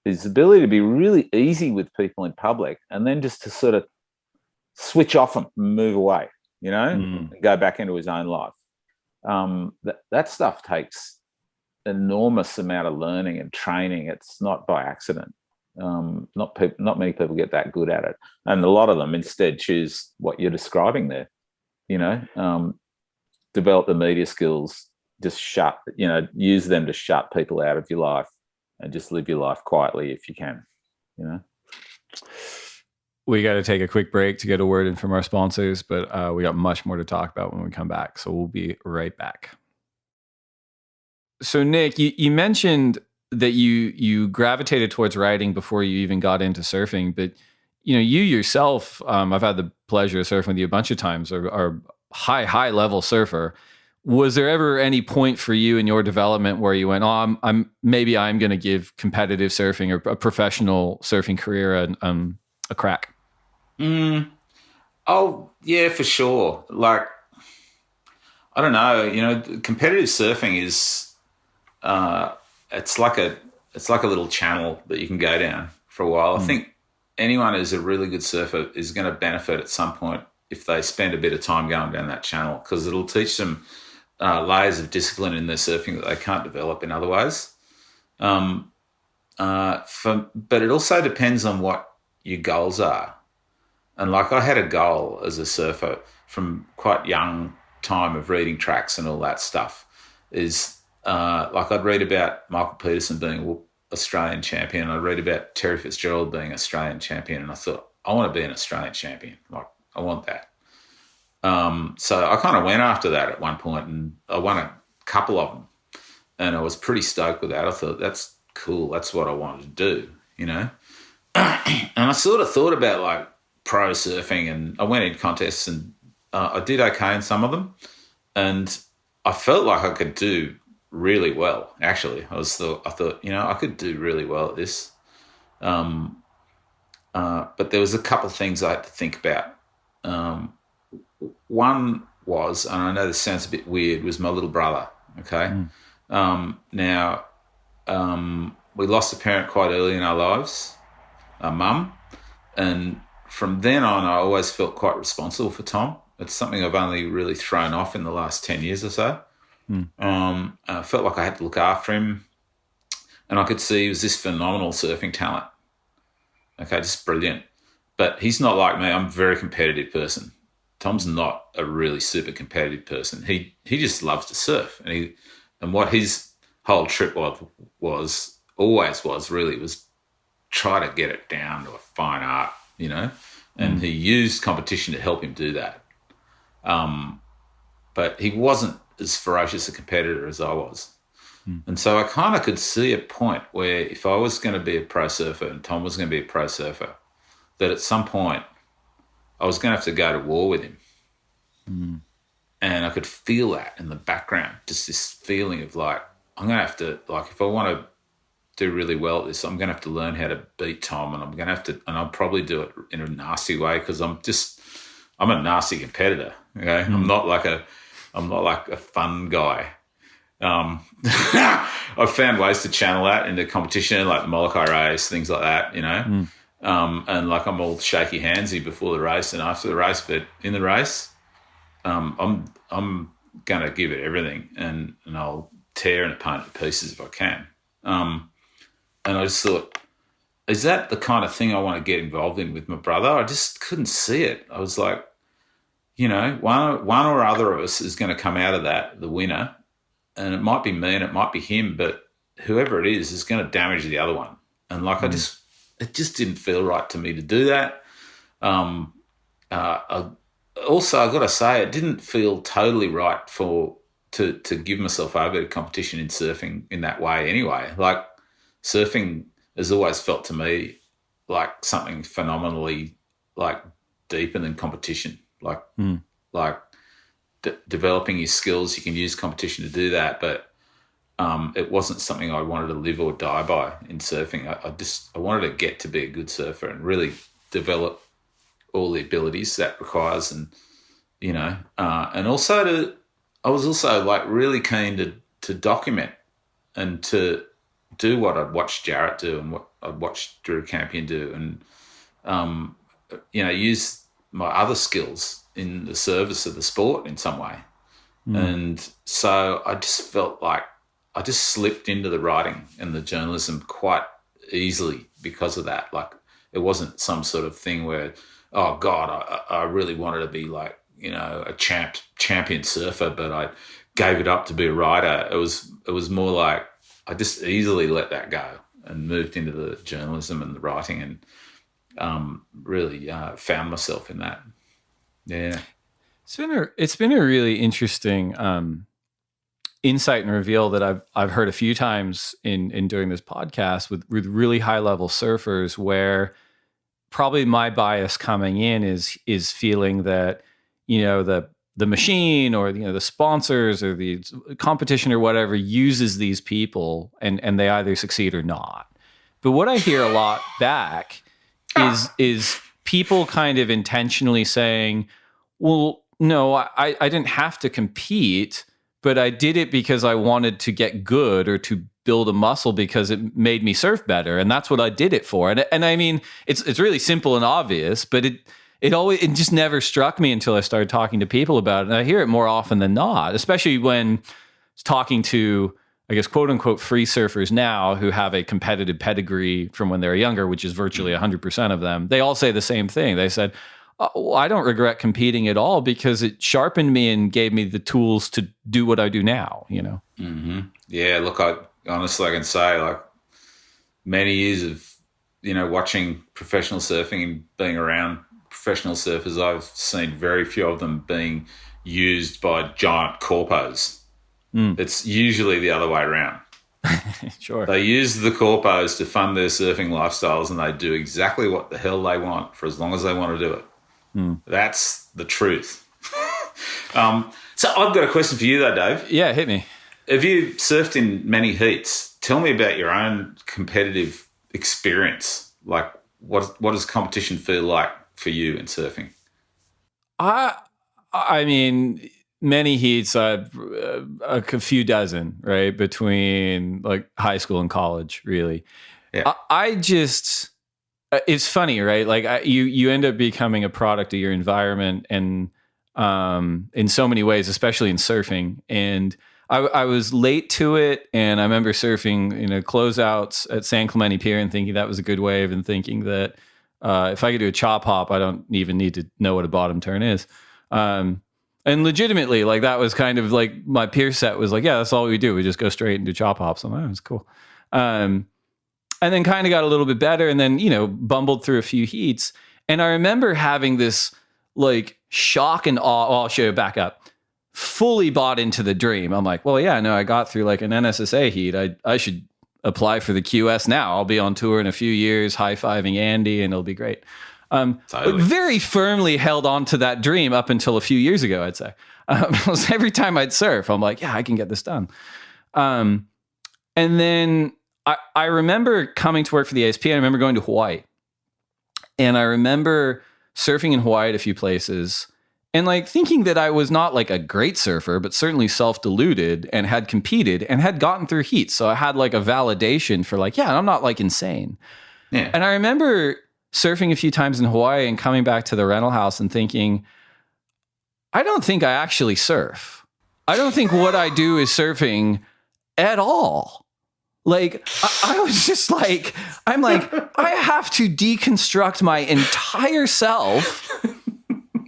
his ability to be really easy with people in public, and then just to sort of switch off and move away, you know, and go back into his own life. That stuff takes enormous amount of learning and training. It's not by accident. Not many people get that good at it, and a lot of them instead choose what you're describing there. You know, develop the media skills, just use them to shut people out of your life and just live your life quietly if you can, you know. We got to take a quick break to get a word in from our sponsors, but we got much more to talk about when we come back. So we'll be right back. So Nick, you mentioned that you gravitated towards writing before you even got into surfing, but you know, you yourself, I've had the pleasure of surfing with you a bunch of times, are high level surfer. Was there ever any point for you in your development where you went, oh, I'm going to give competitive surfing or a professional surfing career a crack? Oh yeah, for sure. Like, I don't know, you know, competitive surfing is, it's like a little channel that you can go down for a while. I think anyone who's a really good surfer is going to benefit at some point if they spend a bit of time going down that channel, because it'll teach them layers of discipline in their surfing that they can't develop in other ways. But it also depends on what your goals are. And like, I had a goal as a surfer from quite young time of reading tracks and all that stuff, is like I'd read about Michael Peterson being Australian champion. I read about Terry Fitzgerald being Australian champion, and I thought, I want to be an Australian champion. Like, I want that. So I kind of went after that at one point, and I won a couple of them, and I was pretty stoked with that. I thought, that's cool. That's what I wanted to do, you know? And I sort of thought about like pro surfing, and I went in contests, and I did okay in some of them, and I felt like I could do really well. Actually, I thought, you know, I could do really well at this. But there was a couple of things I had to think about. One was, and I know this sounds a bit weird, was my little brother. Okay. Now, we lost a parent quite early in our lives, our mum, and from then on, I always felt quite responsible for Tom. It's something I've only really thrown off in the last 10 years or so. I felt like I had to look after him, and I could see he was this phenomenal surfing talent. Okay, just brilliant. But he's not like me. I'm a very competitive person. Tom's not a really super competitive person. He just loves to surf, and what his whole trip was try to get it down to a fine art, you know. And he used competition to help him do that. But he wasn't as ferocious a competitor as I was. And so I kind of could see a point where if I was going to be a pro surfer and Tom was going to be a pro surfer, that at some point I was going to have to go to war with him. And I could feel that in the background, just this feeling of like, I'm going to have to, like, if I want to do really well at this, I'm going to have to learn how to beat Tom, and I'm going to have to, and I'll probably do it in a nasty way because I'm a nasty competitor. Okay. I'm not like a fun guy. I've found ways to channel that into competition, like the Molokai race, things like that, you know. And like I'm all shaky handsy before the race and after the race, but in the race, I'm going to give it everything, and I'll tear an opponent to pieces if I can. And I just thought, is that the kind of thing I want to get involved in with my brother? I just couldn't see it. I was like, you know, one or other of us is going to come out of that the winner, and it might be me and it might be him, but whoever it is going to damage the other one. And like it just didn't feel right to me to do that. Also, I've got to say, it didn't feel totally right to give myself over to competition in surfing in that way anyway. Like, surfing has always felt to me like something phenomenally like deeper than competition. Like developing your skills, you can use competition to do that, but it wasn't something I wanted to live or die by in surfing. I wanted to get to be a good surfer and really develop all the abilities that requires, and you know, and also I was also like really keen to document and to do what I'd watched Jarrett do and what I'd watched Drew Campion do, and you know, use my other skills in the service of the sport in some way. And so I just felt like I just slipped into the writing and the journalism quite easily because of that. Like, it wasn't some sort of thing where, oh God, I really wanted to be like, you know, a champion surfer, but I gave it up to be a writer. It was more like I just easily let that go and moved into the journalism and the writing, and really found myself in that. Yeah, it's been a really interesting insight and reveal that I've heard a few times in doing this podcast with really high level surfers, where probably my bias coming in is feeling that, you know, the machine or, you know, the sponsors or the competition or whatever uses these people and they either succeed or not. But what I hear a lot back is people kind of intentionally saying, well, no, I didn't have to compete, but I did it because I wanted to get good or to build a muscle because it made me surf better. And that's what I did it for. And I mean, it's really simple and obvious, but it just never struck me until I started talking to people about it. And I hear it more often than not, especially when talking to, I guess, quote unquote, free surfers now who have a competitive pedigree from when they were younger, which is virtually 100% of them. They all say the same thing. They said, oh, I don't regret competing at all because it sharpened me and gave me the tools to do what I do now, you know? Mm-hmm. Yeah, look, I can say, like, many years of, you know, watching professional surfing and being around professional surfers, I've seen very few of them being used by giant corpos. It's usually the other way around. Sure. They use the corpos to fund their surfing lifestyles, and they do exactly what the hell they want for as long as they want to do it. That's the truth. So I've got a question for you though, Dave. Yeah, hit me. Have you surfed in many heats? Tell me about your own competitive experience. Like, what does competition feel like for you in surfing? I mean, many heats, a few dozen, right? Between like high school and college, really. Yeah. it's funny, right? Like you end up becoming a product of your environment, and in so many ways, especially in surfing. And I was late to it, and I remember surfing, closeouts at San Clemente Pier and thinking that was a good wave, and thinking that if I could do a chop hop, I don't even need to know what a bottom turn is. And legitimately, like, that was kind of like my peer set was like, yeah, that's all we do. We just go straight and do chop hops. I'm like, oh, it's cool. And then kind of got a little bit better, and then, bumbled through a few heats. And I remember having this like shock and awe. Well, I'll show you, back up. Fully bought into the dream. I'm like, well, yeah, no, I got through like an NSSA heat. I should apply for the QS now. I'll be on tour in a few years, high-fiving Andy, and it'll be great. Totally. Very firmly held on to that dream up until a few years ago, I'd say. Every time I'd surf, I'm like, yeah, I can get this done. And then I remember coming to work for the ASP. I remember going to Hawaii. And I remember surfing in Hawaii at a few places, and like thinking that I was not like a great surfer, but certainly self-deluded, and had competed and had gotten through heats. So I had like a validation for like, yeah, I'm not like insane. Yeah. And I remember surfing a few times in Hawaii and coming back to the rental house and thinking, I don't think I actually surf. I don't think what I do is surfing at all. Like, I was just like, I'm like, I have to deconstruct my entire self,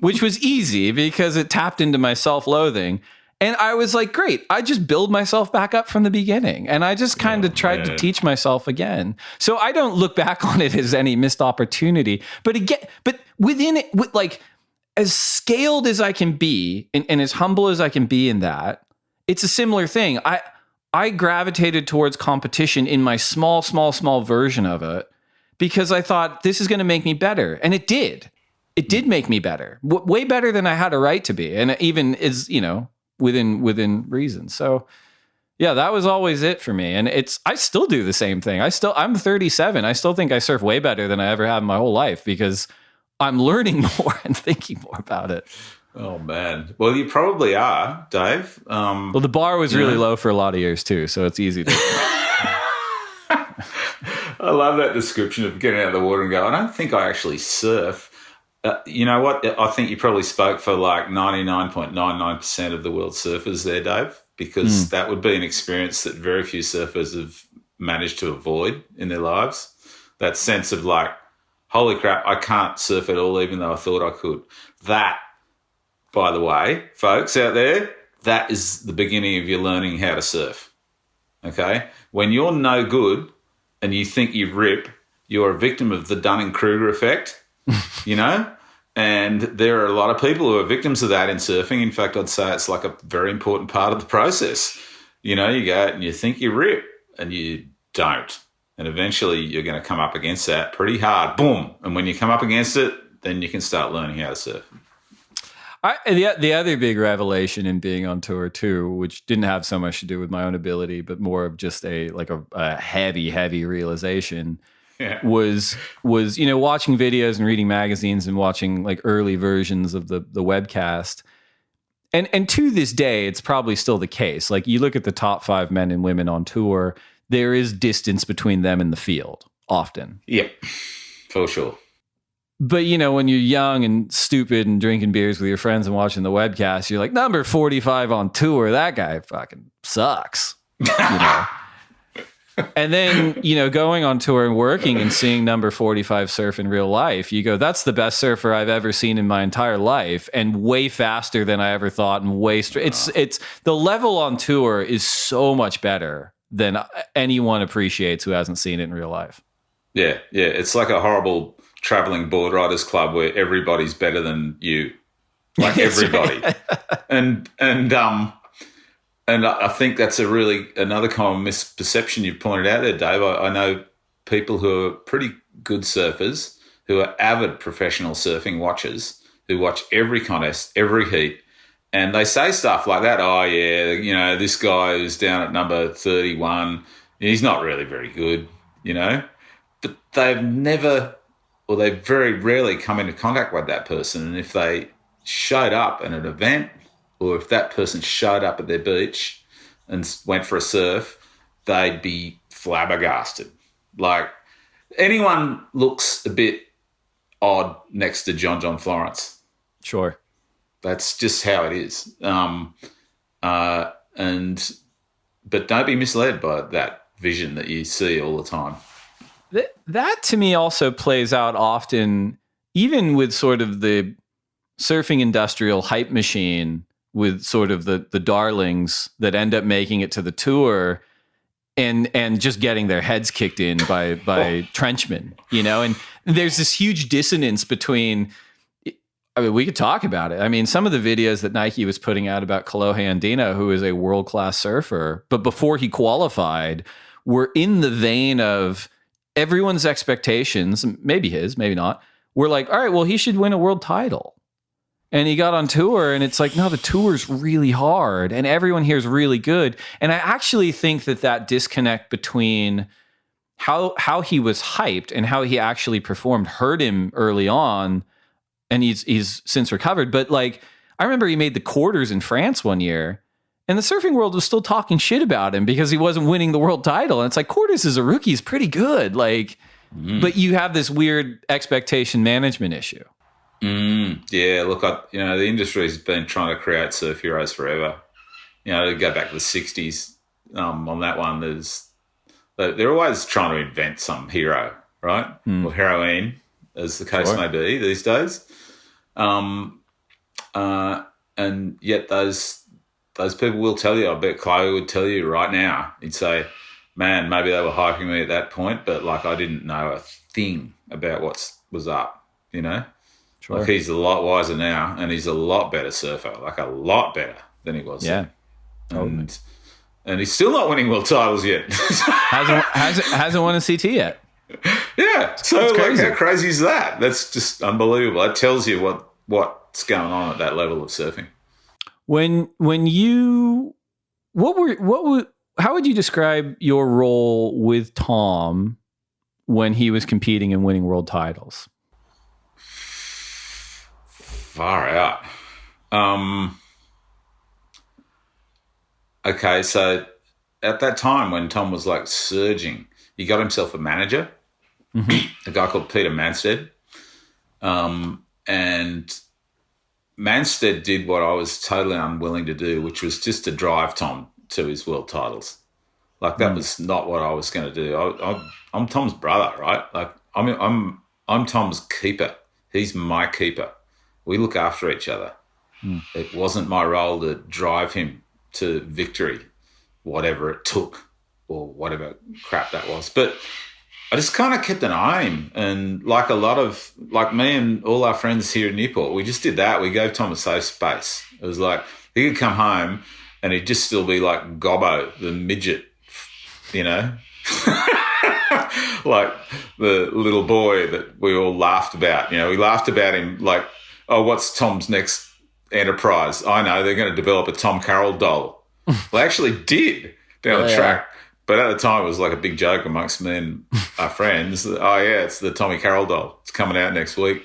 which was easy because it tapped into my self-loathing. And I was like, great, I just build myself back up from the beginning. And I just kind of tried to teach myself again. So I don't look back on it as any missed opportunity. But again, but within it, with like, as scaled as I can be, and as humble as I can be in that, it's a similar thing. I gravitated towards competition in my small version of it because I thought this is going to make me better. And it did. It did make me better, way better than I had a right to be. And it even is, within reason. So yeah, that was always it for me. And I still do the same thing. I'm 37. I still think I surf way better than I ever have in my whole life because I'm learning more and thinking more about it. Oh, man. Well, you probably are, Dave. Well, the bar was really low for a lot of years, too, so it's easy to... I love that description of getting out of the water and go, I don't think I actually surf. You know what? I think you probably spoke for like 99.99% of the world's surfers there, Dave, because that would be an experience that very few surfers have managed to avoid in their lives. That sense of like, holy crap, I can't surf at all, even though I thought I could. That, by the way, folks out there, that is the beginning of you learning how to surf, okay? When you're no good and you think you rip, you're a victim of the Dunning-Kruger effect, and there are a lot of people who are victims of that in surfing. In fact, I'd say it's like a very important part of the process. You go out and you think you rip and you don't. And eventually you're going to come up against that pretty hard. Boom. And when you come up against it, then you can start learning how to surf. The other big revelation in being on tour too, which didn't have so much to do with my own ability, but more of just a heavy realization, was watching videos and reading magazines and watching like early versions of the webcast. And to this day, it's probably still the case. Like, you look at the top 5 men and women on tour, there is distance between them and the field often. Yep, for sure. But, when you're young and stupid and drinking beers with your friends and watching the webcast, you're like, number 45 on tour, that guy fucking sucks. And then, going on tour and working and seeing number 45 surf in real life, you go, that's the best surfer I've ever seen in my entire life, and way faster than I ever thought, and way it's the level on tour is so much better than anyone appreciates who hasn't seen it in real life. Yeah. It's like a horrible traveling board riders club where everybody's better than you, like everybody. and I think that's another common misperception you've pointed out there, Dave. I know people who are pretty good surfers, who are avid professional surfing watchers, who watch every contest, every heat, and they say stuff like that. Oh yeah, this guy who's down at number 31, he's not really very good, but they've never, or they very rarely come into contact with that person. And if they showed up at an event, or if that person showed up at their beach and went for a surf, they'd be flabbergasted. Like, anyone looks a bit odd next to John Florence. Sure. That's just how it is. But don't be misled by that vision that you see all the time. That to me also plays out often, even with sort of the surfing industrial hype machine, with sort of the darlings that end up making it to the tour and just getting their heads kicked in by trenchmen, you know? And there's this huge dissonance between, I mean, we could talk about it. I mean, some of the videos that Nike was putting out about Kolohe Andino, who is a world-class surfer, but before he qualified, were in the vein of everyone's expectations, maybe his, maybe not, were like, all right, well, he should win a world title. And he got on tour, and it's like, no, the tour's really hard, and everyone here is really good. And I actually think that disconnect between how he was hyped and how he actually performed hurt him early on, and he's since recovered. But like, I remember he made the quarters in France one year, and the surfing world was still talking shit about him because he wasn't winning the world title. And it's like, quarters as a rookie is pretty good, like, but you have this weird expectation management issue. Yeah, look, the industry's been trying to create surf heroes forever. You know, to go back to the 60s on that one, they're always trying to invent some hero, right? Or heroine, as the case may be these days. And yet those people will tell you, I bet Chloe would tell you right now, he'd say, man, maybe they were hyping me at that point, but like I didn't know a thing about what was up, you know? Sure. Like he's a lot wiser now, and he's a lot better surfer, like a lot better than he was. Yeah, totally. And he's still not winning world titles yet. hasn't won a CT yet. Yeah, so like, how crazy is that? That's just unbelievable. It tells you what's going on at that level of surfing. How would you describe your role with Tom when he was competing and winning world titles? Far out. Okay, so at that time when Tom was like surging, he got himself a manager, a guy called Peter Manstead. And Manstead did what I was totally unwilling to do, which was just to drive Tom to his world titles. Like that was not what I was going to do. I'm Tom's brother, right? Like I'm Tom's keeper. He's my keeper. We look after each other. It wasn't my role to drive him to victory, whatever it took or whatever crap that was. But I just kind of kept an eye on him. And like me and all our friends here in Newport, we just did that. We gave Tom a safe space. It was like he could come home and he'd just still be like Gobbo, the midget, you know? Like the little boy that we all laughed about. You know, we laughed about him like, oh, what's Tom's next enterprise? I know, they're going to develop a Tom Carroll doll. Well, they actually did down the track. But at the time, it was like a big joke amongst me and our friends. Oh, yeah, it's the Tommy Carroll doll. It's coming out next week.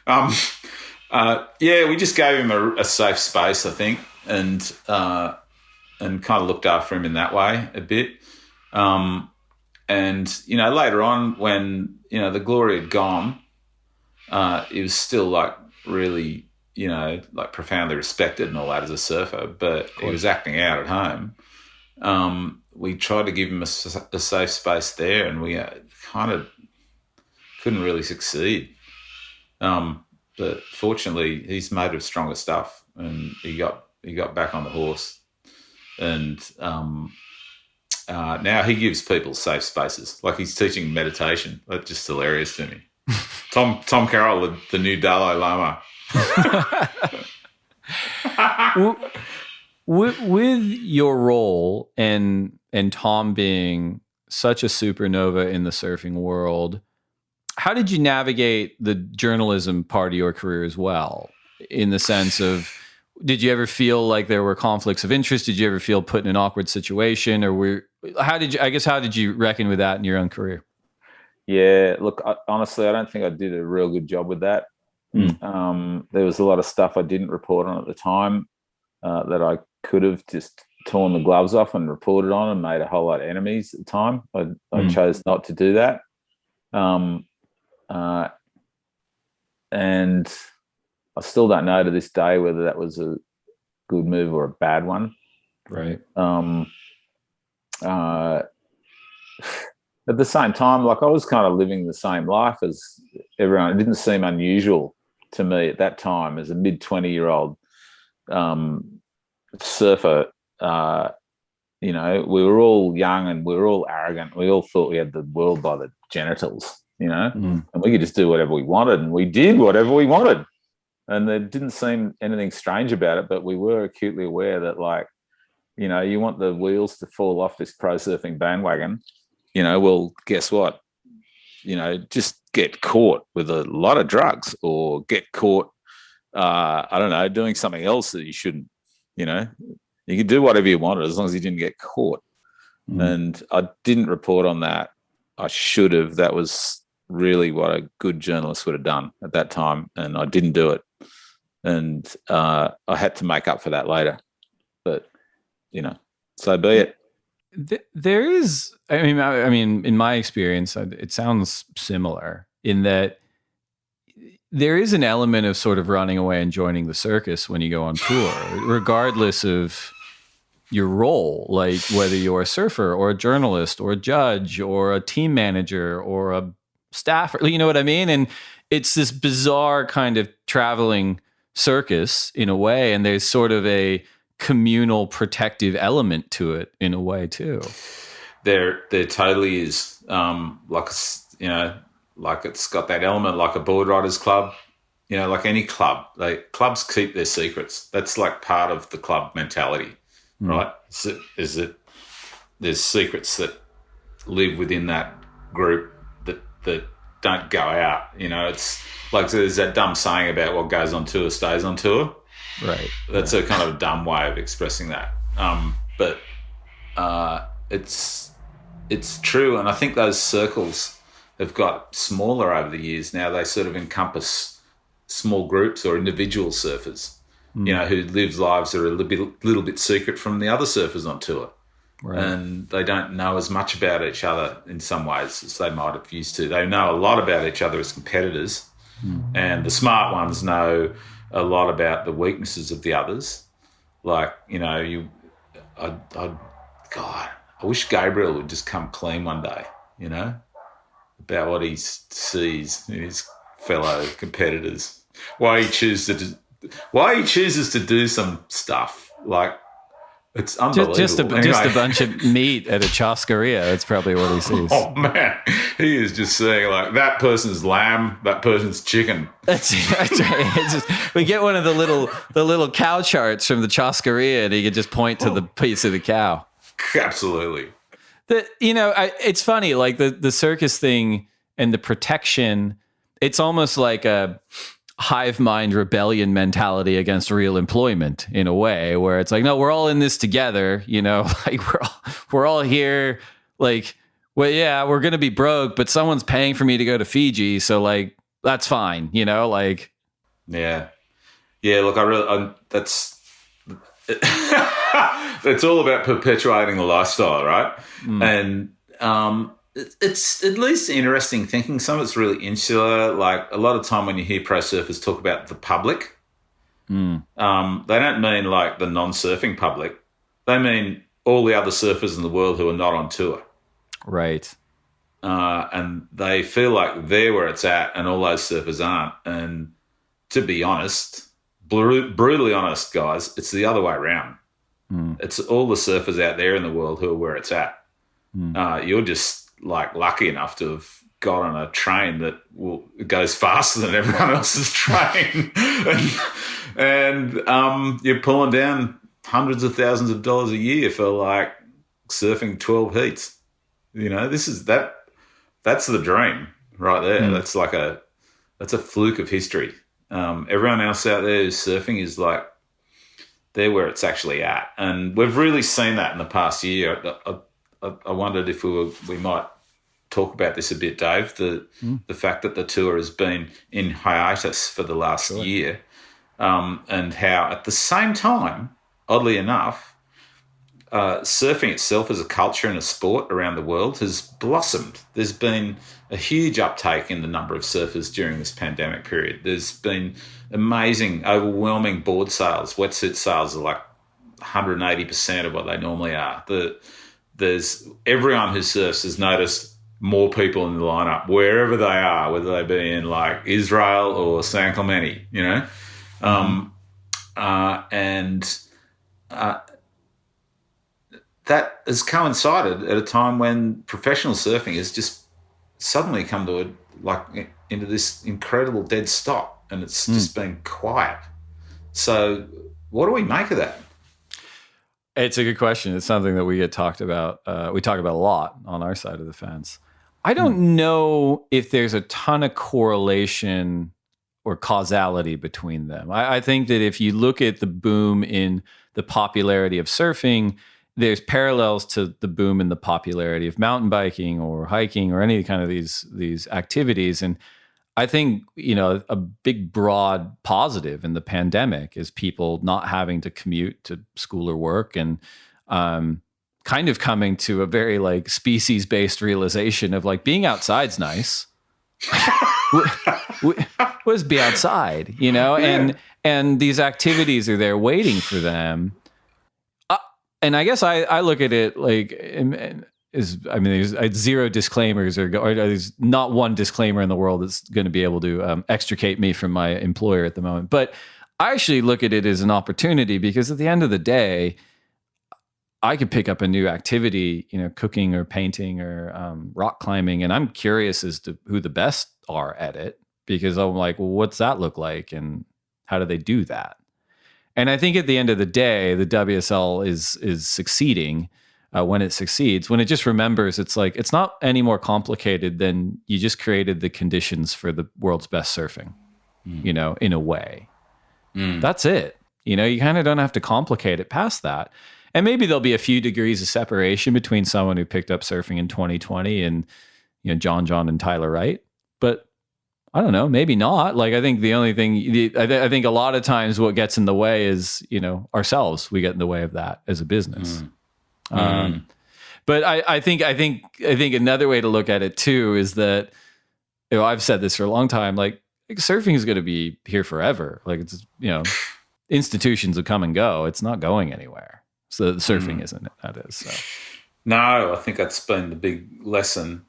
We just gave him a safe space, I think, and kind of looked after him in that way a bit. And, you know, later on when, you know, the glory had gone, he was still like really, you know, like profoundly respected and all that as a surfer, but he was acting out at home. We tried to give him a safe space there, and we kind of couldn't really succeed. But fortunately, he's made of stronger stuff, and he got back on the horse, and now he gives people safe spaces. Like he's teaching meditation. That's just hilarious to me. Tom Carroll, the new Dalai Lama. With your role and Tom being such a supernova in the surfing world, how did you navigate the journalism part of your career as well? In the sense of, did you ever feel like there were conflicts of interest? Did you ever feel put in an awkward situation, or how did you reckon with that in your own career? Yeah, look, honestly, I don't think I did a real good job with that. There was a lot of stuff I didn't report on at the time that I could have just torn the gloves off and reported on and made a whole lot of enemies at the time. I chose not to do that. And I still don't know to this day whether that was a good move or a bad one. Right. At the same time, like I was kind of living the same life as everyone. It didn't seem unusual to me at that time as a mid-20-year-old surfer. We were all young and we were all arrogant. We all thought we had the world by the genitals, and we could just do whatever we wanted, and we did whatever we wanted. And there didn't seem anything strange about it, but we were acutely aware that, like, you want the wheels to fall off this pro surfing bandwagon, well, guess what? Just get caught with a lot of drugs or get caught, doing something else that you shouldn't, You could do whatever you wanted as long as you didn't get caught. And I didn't report on that. I should have. That was really what a good journalist would have done at that time, and I didn't do it. And I had to make up for that later. But, so be it. There is, I mean, in my experience, it sounds similar in that there is an element of sort of running away and joining the circus when you go on tour, regardless of your role, like whether you're a surfer or a journalist or a judge or a team manager or a staffer, you know what I mean? And it's this bizarre kind of traveling circus in a way, and there's sort of a communal protective element to it in a way too. There totally is, like it's got that element, like a board riders club, like any club. Clubs keep their secrets. That's like part of the club mentality, right? Is that there's secrets that live within that group that don't go out. It's like there's that dumb saying about what goes on tour stays on tour. Right. That's a kind of dumb way of expressing that. But it's true, and I think those circles have got smaller over the years. Now they sort of encompass small groups or individual surfers, who live lives that are a little bit secret from the other surfers on tour. Right. And they don't know as much about each other in some ways as they might have used to. They know a lot about each other as competitors, and the smart ones know a lot about the weaknesses of the others. Like, God, I wish Gabriel would just come clean one day, about what he sees in his fellow competitors. Why he chooses to do some stuff. Like, it's unbelievable. Just a bunch of meat at a chasqueria. That's probably what he sees. Oh, man. He is just saying, like, that person's lamb, that person's chicken. That's right. We get one of the little cow charts from the chasqueria, and he can just point to the piece of the cow. Absolutely. It's funny, like the circus thing and the protection, it's almost like a hive mind rebellion mentality against real employment in a way, where it's like, no, we're all in this together, like we're all here, like, well, yeah, we're going to be broke, but someone's paying for me to go to Fiji. So like, that's fine, like. Yeah. Yeah. Look, that's, it's all about perpetuating the lifestyle, right? And, it's at least interesting thinking. Some of it's really insular. Like a lot of time when you hear pro surfers talk about the public, they don't mean like the non-surfing public. They mean all the other surfers in the world who are not on tour. Right. And they feel like they're where it's at and all those surfers aren't. And to be honest, brutally honest, guys, it's the other way around. It's all the surfers out there in the world who are where it's at. You're just like lucky enough to have got on a train that goes faster than everyone else's train, and you're pulling down hundreds of thousands of dollars a year for like surfing 12 heats. This is that's the dream right there. That's a fluke of history. Everyone else out there who's surfing is like they're where it's actually at, and we've really seen that in the past year. I wondered if we might talk about this a bit, Dave, the fact that the tour has been in hiatus for the last year, and how at the same time, oddly enough, surfing itself as a culture and a sport around the world has blossomed. There's been a huge uptake in the number of surfers during this pandemic period. There's been amazing, overwhelming board sales. Wetsuit sales are like 180% of what they normally are. There's everyone who surfs has noticed more people in the lineup wherever they are, whether they be in like Israel or San Clemente, you know, that has coincided at a time when professional surfing has just suddenly come to into this incredible dead stop, and it's just been quiet. So, what do we make of that? It's a good question. It's something that we get talked about. We talk about a lot on our side of the fence. I don't know if there's a ton of correlation or causality between them. I think that if you look at the boom in the popularity of surfing, there's parallels to the boom in the popularity of mountain biking or hiking or any kind of these activities. And I think, you know, a big broad positive in the pandemic is people not having to commute to school or work, and kind of coming to a very like species-based realization of like being outside's nice. Let's be outside, you know, and these activities are there waiting for them. And I guess I look at it like, there's zero disclaimers or there's not one disclaimer in the world that's going to be able to extricate me from my employer at the moment. But I actually look at it as an opportunity, because at the end of the day, I could pick up a new activity, you know, cooking or painting or rock climbing, and I'm curious as to who the best are at it, because I'm like, well, what's that look like, and how do they do that? And I think at the end of the day, the WSL is succeeding when it succeeds, when it just remembers it's like, it's not any more complicated than you just created the conditions for the world's best surfing, you know, in a way. That's it. You know, you kind of don't have to complicate it past that. And maybe there'll be a few degrees of separation between someone who picked up surfing in 2020 and, you know, John and Tyler Wright. But I don't know, maybe not. Like, I think the only thing, I think a lot of times what gets in the way is, you know, ourselves. We get in the way of that as a business. But I think another way to look at it too is that, you know, I've said this for a long time, like surfing is going to be here forever. Like, it's, you know, institutions will come and go. It's not going anywhere. So surfing isn't it? That is. So. No, I think that's been the big lesson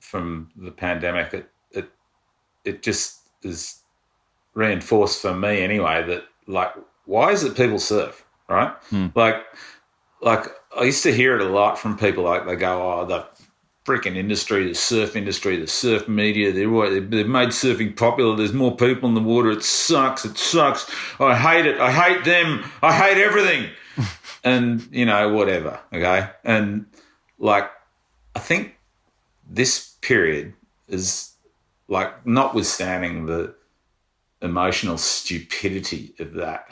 from the pandemic. It just is reinforced for me anyway that, like, why is it people surf, right? Like I used to hear it a lot from people. Like, they go, oh, the freaking industry, the surf media, they've made surfing popular. There's more people in the water. It sucks. I hate it. I hate them. I hate everything. And, you know, whatever, okay? And, like, I think this period is, like, notwithstanding the emotional stupidity of that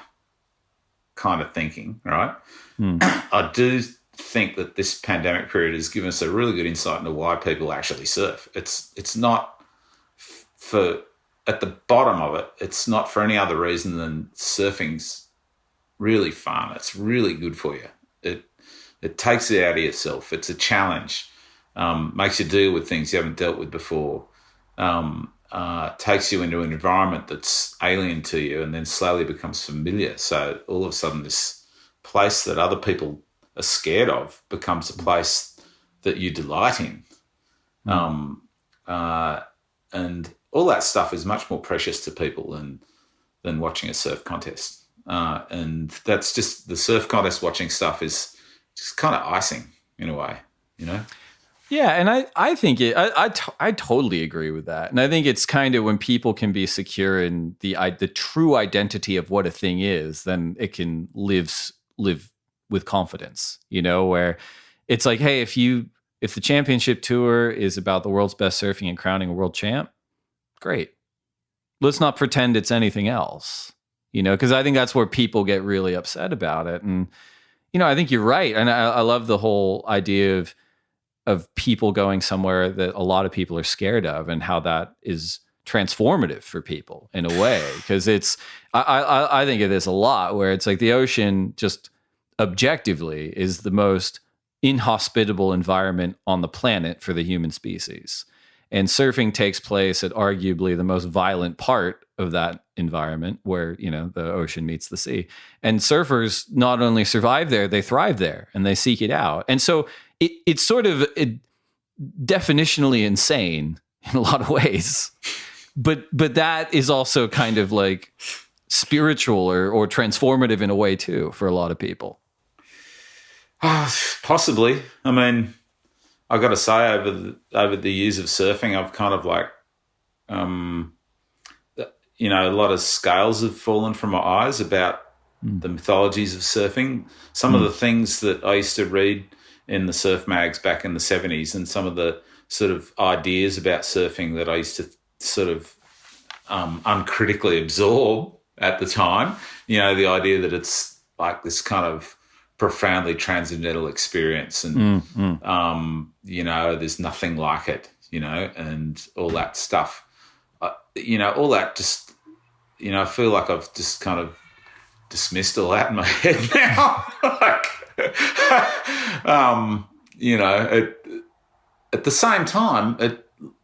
kind of thinking, right? I do think that this pandemic period has given us a really good insight into why people actually surf. It's not for, at the bottom of it, it's not for any other reason than surfing's really fun. It's really good for you. It takes it out of yourself. It's a challenge. Makes you deal with things you haven't dealt with before. Takes you into an environment that's alien to you and then slowly becomes familiar. So all of a sudden this place that other people are scared of becomes a place that you delight in. And all that stuff is much more precious to people than watching a surf contest. And that's just, the surf contest watching stuff is just kind of icing in a way, you know? Yeah, and I think I totally agree with that. And I think it's kind of when people can be secure in the true identity of what a thing is, then it can live with confidence, you know, where it's like, hey, if the championship tour is about the world's best surfing and crowning a world champ, great. Let's not pretend it's anything else, you know, because I think that's where people get really upset about it. And, you know, I think you're right. And I love the whole idea of people going somewhere that a lot of people are scared of, and how that is transformative for people in a way. Because I think of this a lot, where it's like the ocean just objectively is the most inhospitable environment on the planet for the human species. And surfing takes place at arguably the most violent part of that environment where, the ocean meets the sea. And surfers not only survive there, they thrive there and they seek it out. And so it's sort of definitionally insane in a lot of ways. But that is also kind of like spiritual or transformative in a way too for a lot of people. Possibly. I mean, I got to say, over the years of surfing, I've kind of like, a lot of scales have fallen from my eyes about the mythologies of surfing. Some of the things that I used to read in the surf mags back in the 70s, and some of the sort of ideas about surfing that I used to sort of uncritically absorb at the time. The idea that it's like this kind of profoundly transcendental experience, and there's nothing like it, and all that stuff. All that just, I feel like I've just kind of dismissed all that in my head now. At the same time,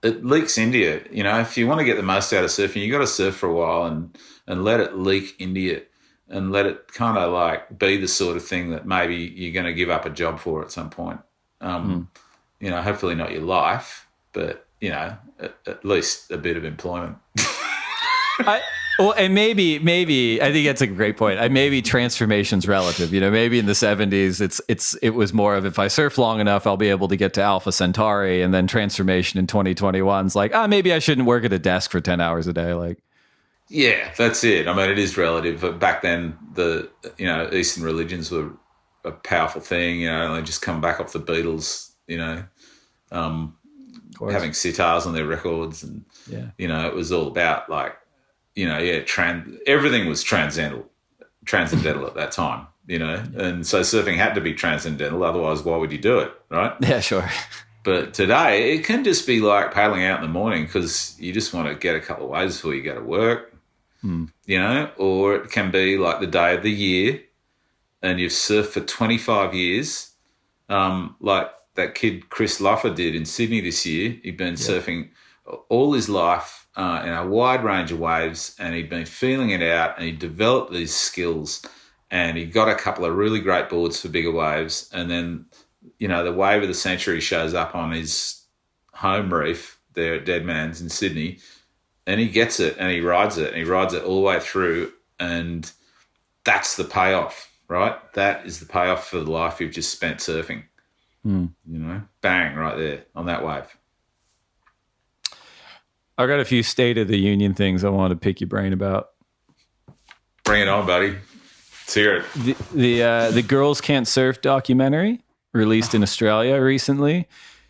it leaks into you. If you want to get the most out of surfing, you got to surf for a while and let it leak into you. And let it kind of like be the sort of thing that maybe you're going to give up a job for at some point. Hopefully not your life, but, at least a bit of employment. And maybe I think that's a great point. Maybe transformation's relative. Maybe in the 70s it was more of, if I surf long enough, I'll be able to get to Alpha Centauri, and then transformation in 2021 is like, maybe I shouldn't work at a desk for 10 hours a day. Like, yeah, that's it. I mean, it is relative. But back then, the Eastern religions were a powerful thing. And they just come back off the Beatles. Having sitars on their records, and it was all about like, everything was transcendental at that time. And so surfing had to be transcendental. Otherwise, why would you do it, right? Yeah, sure. But today, it can just be like paddling out in the morning because you just want to get a couple of waves before you go to work. Or it can be like the day of the year and you've surfed for 25 years, like that kid Chris Luffer did in Sydney this year. He'd been surfing all his life in a wide range of waves, and he'd been feeling it out, and he developed these skills, and he got a couple of really great boards for bigger waves. And then, the wave of the century shows up on his home reef there at Dead Man's in Sydney, and he gets it and he rides it all the way through. And that's the payoff, right? That is the payoff for the life you've just spent surfing. Bang, right there on that wave. I got a few State of the Union things I want to pick your brain about. Bring it on, buddy. Let's hear it. The Girls Can't Surf documentary released in Australia recently.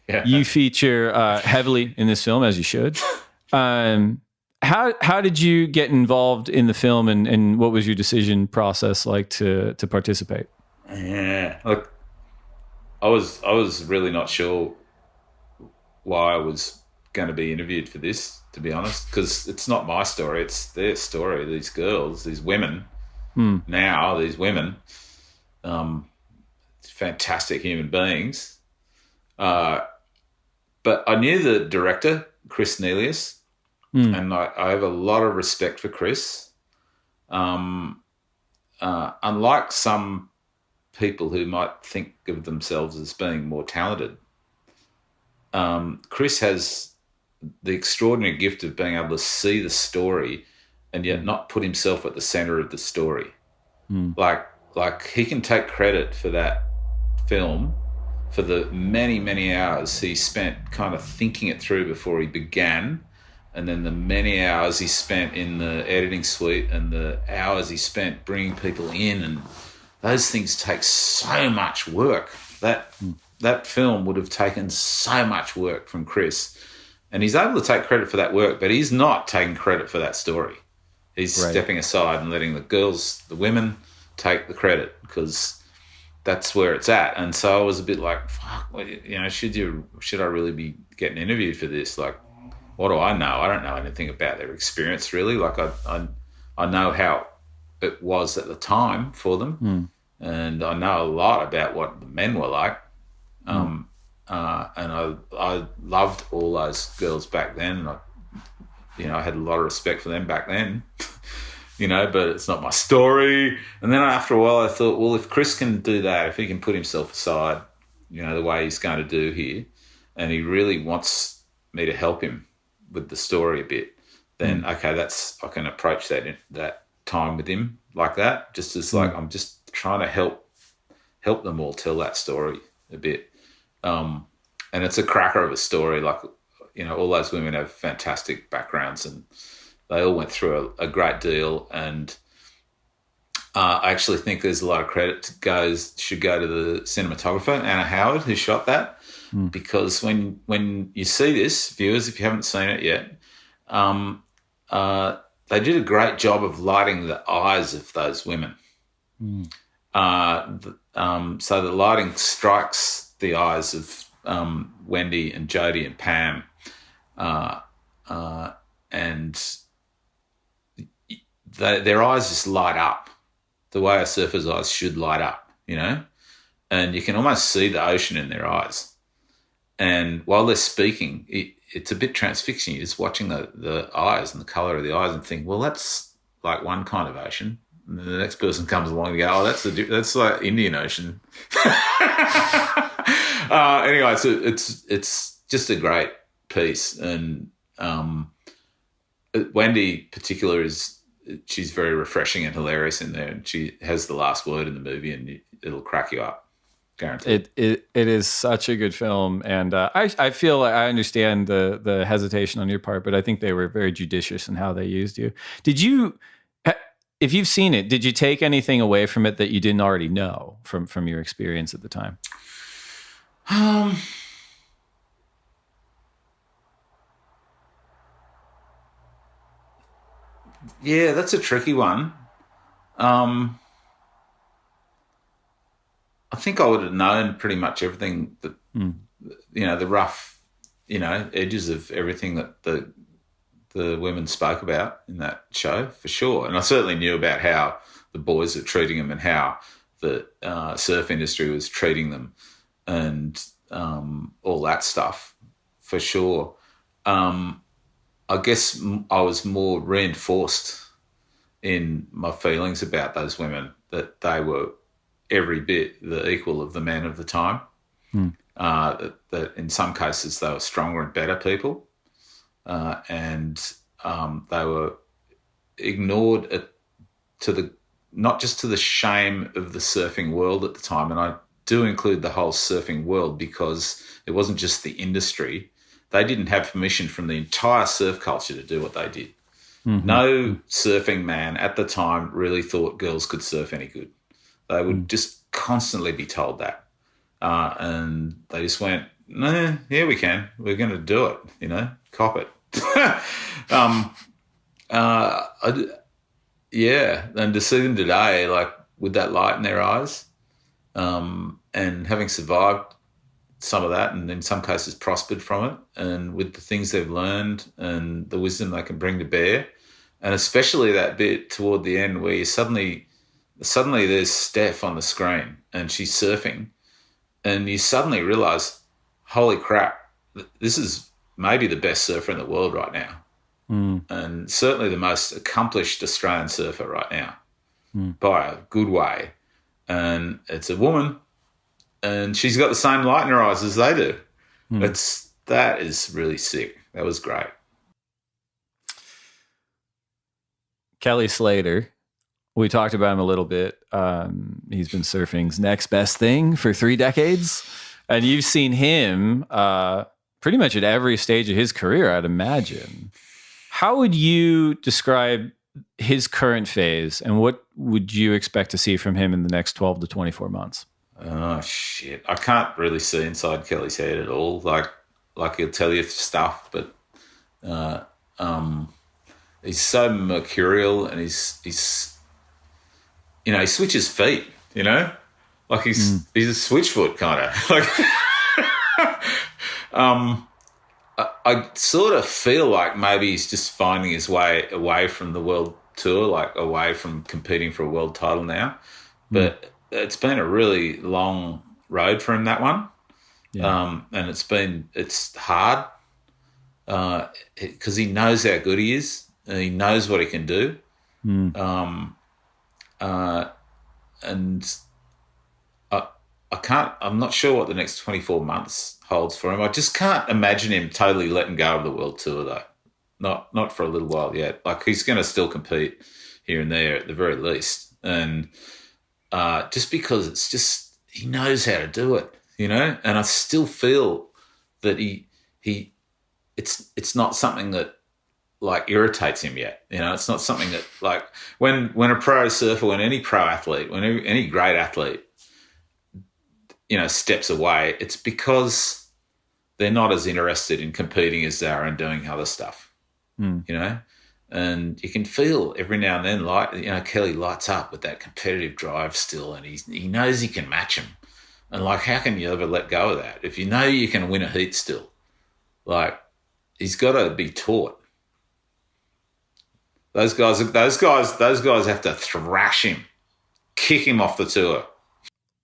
Yeah. You feature heavily in this film, as you should. How did you get involved in the film, and what was your decision process like to participate? Yeah, look, I was really not sure why I was going to be interviewed for this, to be honest, because it's not my story, it's their story. These girls, these women, these women, fantastic human beings. But I knew the director, Chris Nelius, and I have a lot of respect for Chris. Unlike some people who might think of themselves as being more talented, Chris has the extraordinary gift of being able to see the story and yet not put himself at the center of the story. Like he can take credit for that film, for the many, many hours he spent kind of thinking it through before he began, and then the many hours he spent in the editing suite and the hours he spent bringing people in, and those things take so much work. That film would have taken so much work from Chris, and he's able to take credit for that work, but he's not taking credit for that story. He's stepping aside and letting the women take the credit, because that's where it's at. And so I was a bit like, fuck, should I really be getting interviewed for this? Like, what do I know? I don't know anything about their experience, really. Like, I know how it was at the time for them. and I know a lot about what the men were like. And I loved all those girls back then. I had a lot of respect for them back then, but it's not my story. And then after a while I thought, well, if Chris can do that, if he can put himself aside, the way he's going to do here, and he really wants me to help him with the story a bit, then okay, I can approach that time with him like that, just as like I'm just trying to help them all tell that story a bit. And it's a cracker of a story. Like, all those women have fantastic backgrounds, and they all went through a great deal. And I actually think there's a lot of credit should go to the cinematographer, Anna Howard, who shot that, because when you see this, viewers, if you haven't seen it yet, they did a great job of lighting the eyes of those women. So the lighting strikes the eyes of Wendy and Jodie and Pam, and their eyes just light up the way a surfer's eyes should light up, and you can almost see the ocean in their eyes. And while they're speaking, it's a bit transfixing. You're just watching the eyes and the colour of the eyes and think, well, that's like one kind of ocean. And then the next person comes along and go, oh, that's like Indian Ocean. Anyway, so it's just a great piece. And Wendy in particular she's very refreshing and hilarious in there. And she has the last word in the movie, and it'll crack you up. Guaranteed. It is such a good film, and I feel like I understand the hesitation on your part, but I think they were very judicious in how they used you. Did you, if you've seen it, did you take anything away from it that you didn't already know from your experience at the time? Yeah, that's a tricky one. I think I would have known pretty much everything that, the rough, edges of everything that the women spoke about in that show, for sure. And I certainly knew about how the boys were treating them and how the surf industry was treating them, and all that stuff, for sure. I guess I was more reinforced in my feelings about those women, that they were every bit the equal of the men of the time. That in some cases they were stronger and better people, and they were ignored not just to the shame of the surfing world at the time, and I do include the whole surfing world, because it wasn't just the industry. They didn't have permission from the entire surf culture to do what they did. No surfing man at the time really thought girls could surf any good. They would just constantly be told that. And they just went, no, yeah, we can. We're going to do it, cop it. Yeah, and to see them today, like with that light in their eyes, and having survived some of that, and in some cases prospered from it, and with the things they've learned and the wisdom they can bring to bear, and especially that bit toward the end where you suddenly there's Steph on the screen and she's surfing, and you suddenly realise, holy crap, this is maybe the best surfer in the world right now, and certainly the most accomplished Australian surfer right now, by a good way. And it's a woman, and she's got the same light in her eyes as they do. That is really sick. That was great. Kelly Slater, we talked about him a little bit. He's been surfing's next best thing for 3 decades. And you've seen him pretty much at every stage of his career, I'd imagine. How would you describe his current phase, and what would you expect to see from him in the next 12 to 24 months? Oh, shit. I can't really see inside Kelly's head at all. Like he'll tell you stuff, but he's so mercurial, and he's he switches feet, like he's a switchfoot kind of. Like, I sort of feel like maybe he's just finding his way away from the world tour, like away from competing for a world title now. But it's been a really long road for him, that one. Yeah. And it's hard because he knows how good he is and he knows what he can do. And I'm not sure what the next 24 months holds for him. I just can't imagine him totally letting go of the world tour, though. Not for a little while yet. Like, he's going to still compete here and there at the very least. And just because it's just, he knows how to do it, you know? And I still feel that it's not something that, like, irritates him yet. You know, it's not something that, like, when a pro surfer, when any pro athlete, when any great athlete, you know, steps away, it's because they're not as interested in competing as they are in doing other stuff, you know? And you can feel every now and then, like, you know, Kelly lights up with that competitive drive still, and he knows he can match him. And, like, how can you ever let go of that? If you know you can win a heat still, like, he's got to be taught. Those guys have to thrash him, kick him off the tour.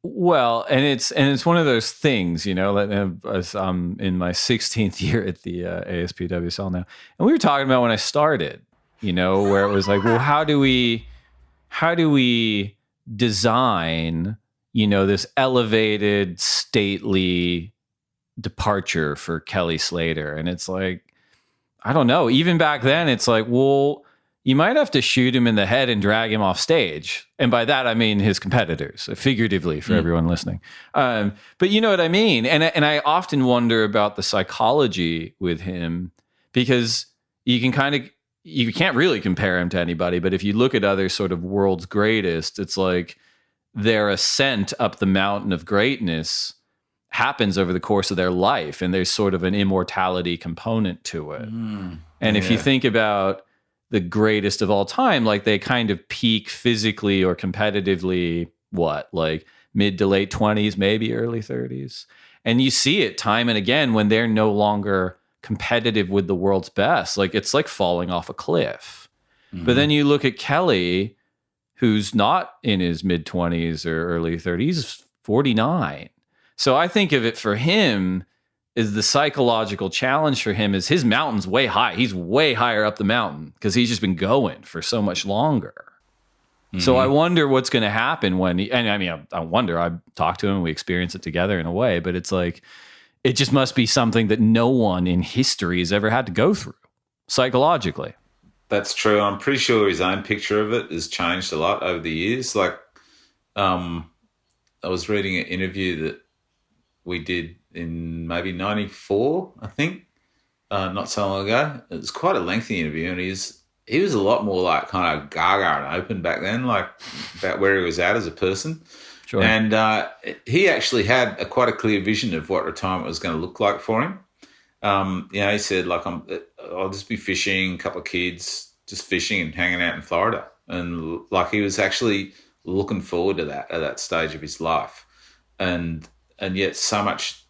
Well, and it's one of those things, you know, as I'm in my 16th year at the ASPWSL now, and we were talking about when I started, you know, where it was like, well, how do we design, you know, this elevated, stately departure for Kelly Slater? And it's like, I don't know. Even back then, it's like, well, you might have to shoot him in the head and drag him off stage. And by that, I mean his competitors, figuratively for everyone listening. But you know what I mean? And I often wonder about the psychology with him, because you can't really compare him to anybody. But if you look at other sort of world's greatest, it's like their ascent up the mountain of greatness happens over the course of their life. And there's sort of an immortality component to it. And if you think about the greatest of all time, like, they kind of peak physically or competitively, like mid to late 20s, maybe early 30s. And you see it time and again when they're no longer competitive with the world's best. Like, it's like falling off a cliff. But then you look at Kelly, who's not in his mid 20s or early 30s, 49. So I think of it for him is the psychological challenge for him is his mountain's way high. He's way higher up the mountain because he's just been going for so much longer. So I wonder what's going to happen when I wonder, I talked to him, we experience it together in a way, but it's like, it just must be something that no one in history has ever had to go through psychologically. That's true. I'm pretty sure his own picture of it has changed a lot over the years. Like, I was reading an interview that we did in maybe 94, I think, not so long ago. It was quite a lengthy interview, and he was a lot more like kind of gaga and open back then, like about where he was at as a person. Sure. And he actually had quite a clear vision of what retirement was going to look like for him. You know, he said, like, I'll just be fishing, a couple of kids, just fishing and hanging out in Florida. And, like, he was actually looking forward to that at that stage of his life. And yet so much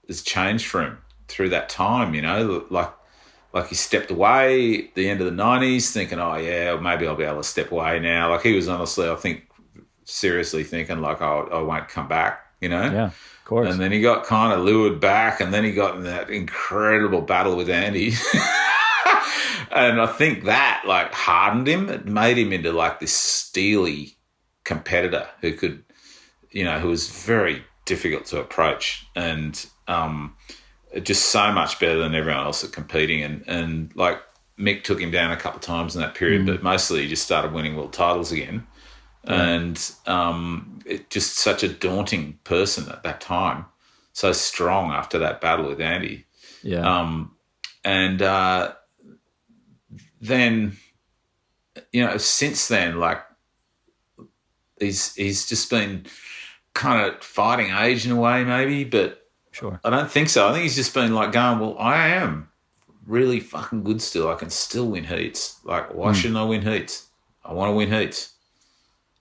has changed for him through that time, you know, like he stepped away at the end of the 90s thinking, oh, yeah, maybe I'll be able to step away now. Like, he was honestly, I think, seriously thinking, like, I won't come back, you know? Yeah, of course. And then he got kind of lured back, and then he got in that incredible battle with Andy. And I think that, like, hardened him. It made him into, like, this steely competitor who could, you know, who was very difficult to approach, and just so much better than everyone else at competing. And like, Mick took him down a couple of times in that period, but mostly he just started winning world titles again. And it just such a daunting person at that time, so strong after that battle with Andy. Then, you know, since then, like, he's just been kind of fighting age in a way, maybe, but sure, I don't think so. I think he's just been like going, well, I am really fucking good still. I can still win heats. Like, why shouldn't I win heats? I want to win heats.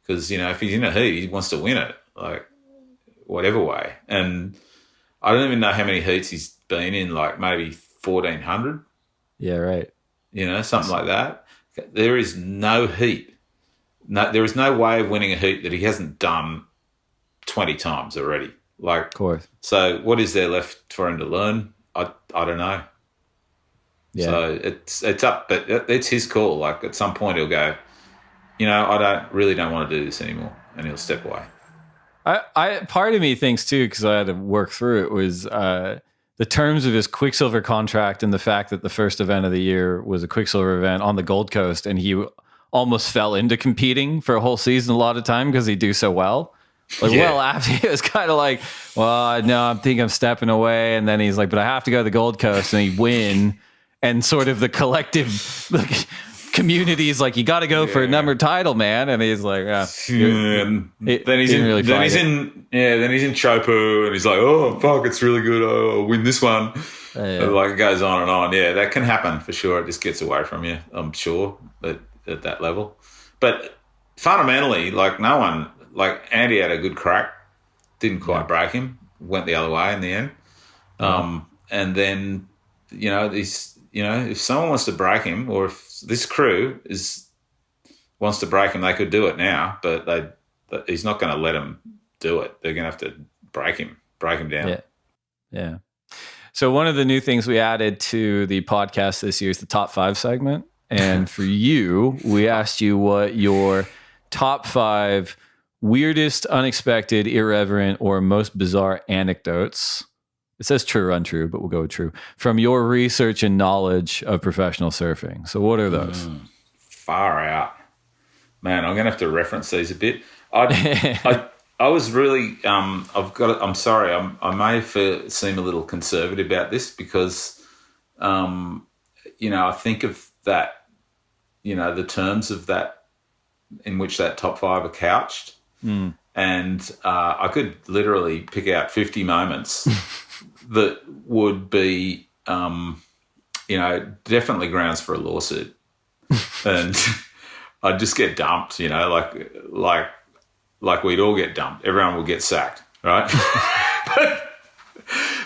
Because, you know, if he's in a heat, he wants to win it, like, whatever way. And I don't even know how many heats he's been in, like maybe 1,400. Yeah, right. You know, something like that. There is no heat. No, there is no way of winning a heat that he hasn't done 20 times already. Like, Of course. so what is there left for him to learn? I don't know. Yeah. So it's up, but it's his call. Like at some point he'll go, I don't want to do this anymore, and he'll step away. I part of me thinks too, because I had to work through it, was the terms of his Quicksilver contract and the fact that the first event of the year was a Quicksilver event on the Gold Coast, and he almost fell into competing for a whole season a lot of time because he'd do so well. Like, well, after it was kind of like, well, no, I think I'm stepping away, and then he's like, but I have to go to the Gold Coast, and he'd win, and sort of the collective community's like, you got to go for a number title, man, and he's like, then he's in Chopu, and he's like, oh fuck, it's really good, I'll win this one. Like it goes on and on. Yeah, that can happen for sure. It just gets away from you, I'm sure, at that level. But fundamentally, like no one, like Andy had a good crack, didn't quite break him, went the other way in the end. And then if someone wants to break him, or if this crew wants to break him, they could do it now, but he's not going to let them do it. They're going to have to break him down. Yeah. So one of the new things we added to the podcast this year is the top 5 segment. And for you, we asked you what your top 5 weirdest, unexpected, irreverent, or most bizarre anecdotes. It says true or untrue, but we'll go with true. From your research and knowledge of professional surfing. So what are those? Far out. Man, I'm going to have to reference these a bit. I was really, I'm sorry, I may seem a little conservative about this because, I think of that, the terms of that in which that top 5 are couched. And I could literally pick out 50 moments that would be, definitely grounds for a lawsuit. And I'd just get dumped, like we'd all get dumped. Everyone would get sacked, right?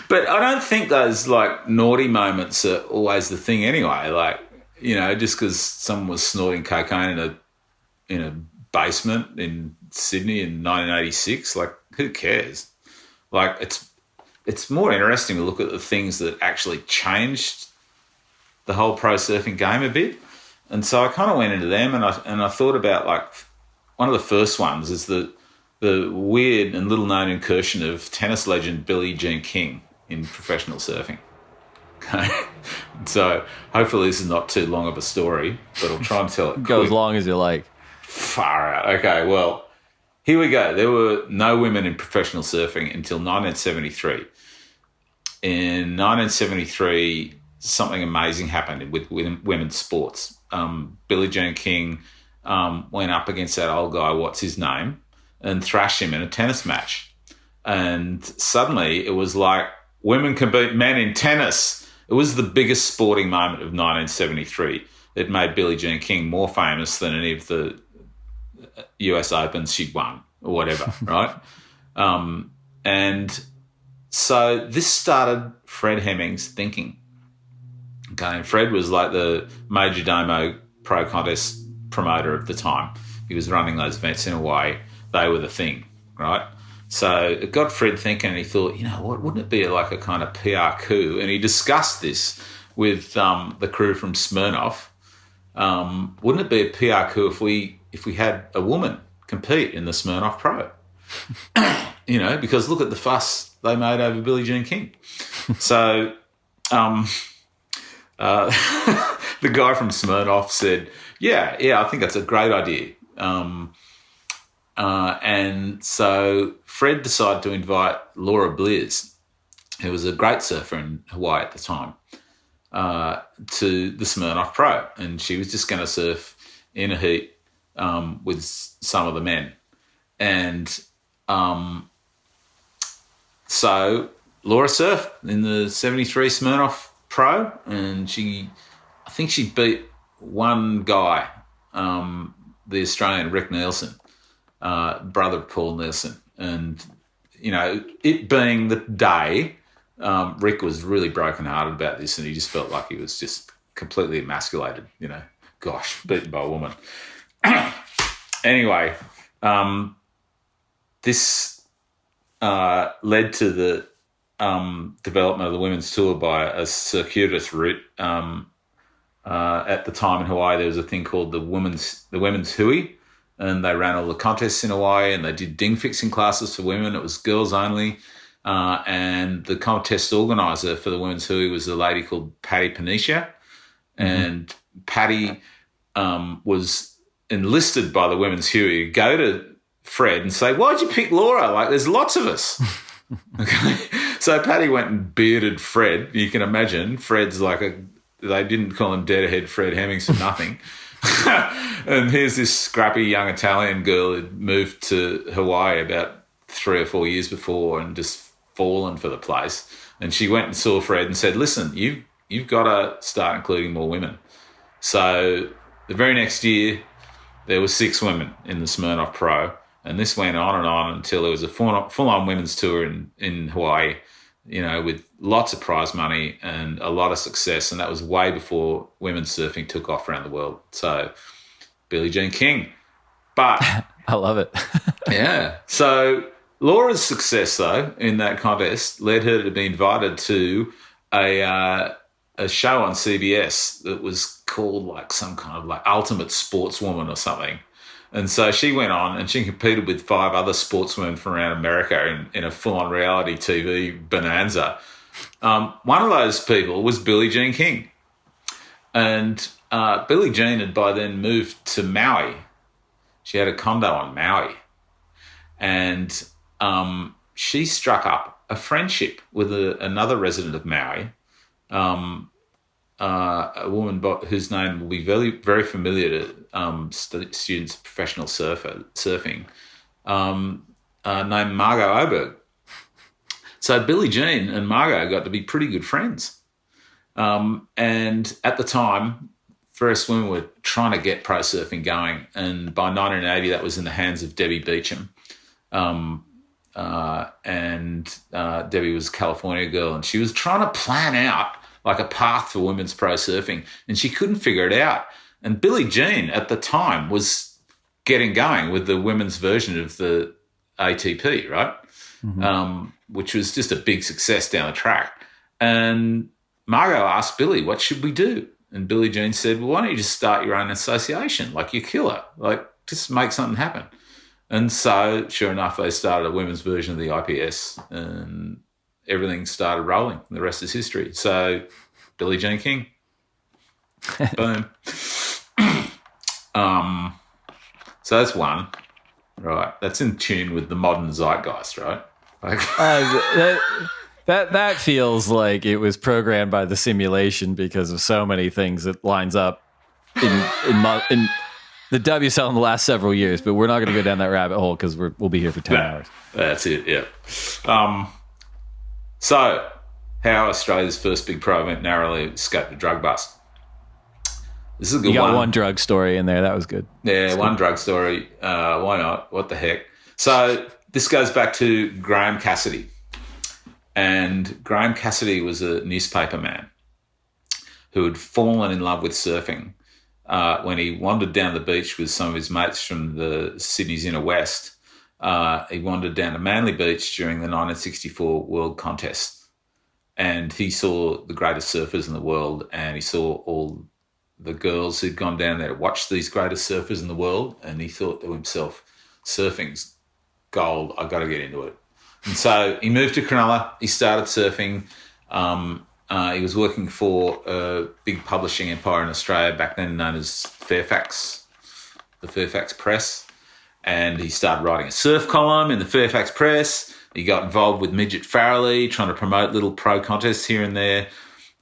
but I don't think those, like, naughty moments are always the thing anyway. Like, just because someone was snorting cocaine in a basement in Sydney in 1986, like, who cares? Like, it's more interesting to look at the things that actually changed the whole pro surfing game a bit. And so I kind of went into them, and I thought about, like, one of the first ones is the weird and little known incursion of tennis legend Billie Jean King in professional surfing. Okay, so hopefully this is not too long of a story, but I'll try and tell it. Go as long as you like. Far out. Okay, well, here we go. There were no women in professional surfing until 1973. In 1973, something amazing happened with women's sports. Billie Jean King went up against that old guy, what's his name, and thrashed him in a tennis match. And suddenly it was like, women can beat men in tennis. It was the biggest sporting moment of 1973. It made Billie Jean King more famous than any of the US Opens she'd won or whatever, right? And so this started Fred Hemmings thinking. Okay, and Fred was like the Major Domo pro contest promoter of the time. He was running those events in a way. They were the thing, right? So it got Fred thinking, and he thought, what, wouldn't it be like a kind of PR coup? And he discussed this with the crew from Smirnoff. Wouldn't it be a PR coup if we had a woman compete in the Smirnoff Pro? Because look at the fuss they made over Billie Jean King. So the guy from Smirnoff said, yeah, I think that's a great idea. And so Fred decided to invite Laura Bliss, who was a great surfer in Hawaii at the time, to the Smirnoff Pro. And she was just going to surf in a heat with some of the men. And so Laura surfed in the 73 Smirnoff Pro, and I think she beat one guy, the Australian Rick Nielsen, brother of Paul Nielsen. And, it being the day, Rick was really brokenhearted about this, and he just felt like he was just completely emasculated, gosh, beaten by a woman. Anyway, this led to the development of the women's tour by a circuitous route. At the time in Hawaii, there was a thing called the women's hui, and they ran all the contests in Hawaii, and they did ding fixing classes for women. It was girls only, and the contest organizer for the women's hui was a lady called Patty Panisha, and Patty was enlisted by the women's hui to go to Fred and say, "Why'd you pick Laura? Like, there's lots of us." Okay, so Patty went and bearded Fred. You can imagine Fred's like they didn't call him Deadhead Fred Hemmings for nothing. And here's this scrappy young Italian girl who'd moved to Hawaii about 3 or 4 years before and just fallen for the place. And she went and saw Fred and said, "Listen, you've got to start including more women." So the very next year, there were 6 women in the Smirnoff Pro, and this went on until there was a full-on women's tour in Hawaii, with lots of prize money and a lot of success, and that was way before women's surfing took off around the world. So Billie Jean King. But I love it. yeah. So Laura's success, though, in that contest led her to be invited to a show on CBS that was called like some kind of like Ultimate Sportswoman or something. And so she went on and she competed with 5 other sportswomen from around America in a full-on reality TV bonanza. One of those people was Billie Jean King. And Billie Jean had by then moved to Maui. She had a condo on Maui. And she struck up a friendship with another resident of Maui, a woman whose name will be very, very familiar to students of professional surfing, named Margot Oberg. So Billie Jean and Margot got to be pretty good friends. And at the time, various women were trying to get pro surfing going. And by 1980, that was in the hands of Debbie Beecham. Debbie was a California girl, and she was trying to plan out like a path for women's pro surfing, and she couldn't figure it out. And Billie Jean at the time was getting going with the women's version of the ATP, right? Mm-hmm. Which was just a big success down the track. And Margot asked Billie, "What should we do?" And Billie Jean said, "Well, why don't you just start your own association? Like, you're killer. Like, just make something happen." And so, sure enough, they started a women's version of the IPS, and everything started rolling. The rest is history. So, Billie Jean King. Boom. So that's one. Right. That's in tune with the modern zeitgeist, right? That feels like it was programmed by the simulation because of so many things that lines up in the WSL in the last several years. But we're not going to go down that rabbit hole because we'll be here for 10 hours. That's it, yeah. So, how Australia's first big pro event narrowly escaped a drug bust. This is a good one. You got one drug story in there. That was good. Yeah, one drug story. Why not? What the heck? So, this goes back to Graham Cassidy. And Graham Cassidy was a newspaper man who had fallen in love with surfing when he wandered down the beach with some of his mates from the Sydney's inner west. He wandered down to Manly Beach during the 1964 World Contest, and he saw the greatest surfers in the world, and he saw all the girls who'd gone down there to watch these greatest surfers in the world, and he thought to himself, surfing's gold, I've got to get into it. And so he moved to Cronulla, he started surfing. He was working for a big publishing empire in Australia, back then known as Fairfax, the Fairfax Press. And he started writing a surf column in the Fairfax Press. He got involved with Midget Farrelly, trying to promote little pro contests here and there.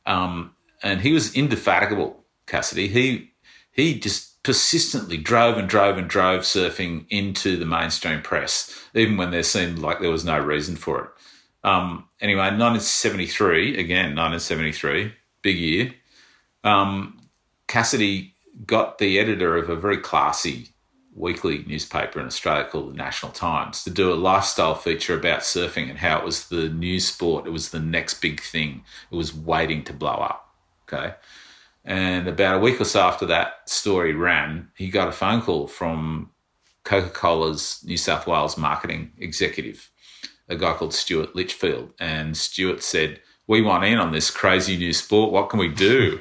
And he was indefatigable, Cassidy. He just persistently drove surfing into the mainstream press, even when there seemed like there was no reason for it. Anyway, 1973, big year, Cassidy got the editor of a very classy weekly newspaper in Australia called the National Times to do a lifestyle feature about surfing and how it was the new sport. It was the next big thing. It was waiting to blow up, okay? And about a week or so after that story ran, he got a phone call from Coca-Cola's New South Wales marketing executive. a guy called Stuart Litchfield. And Stuart said, we want in on this crazy new sport. What can we do?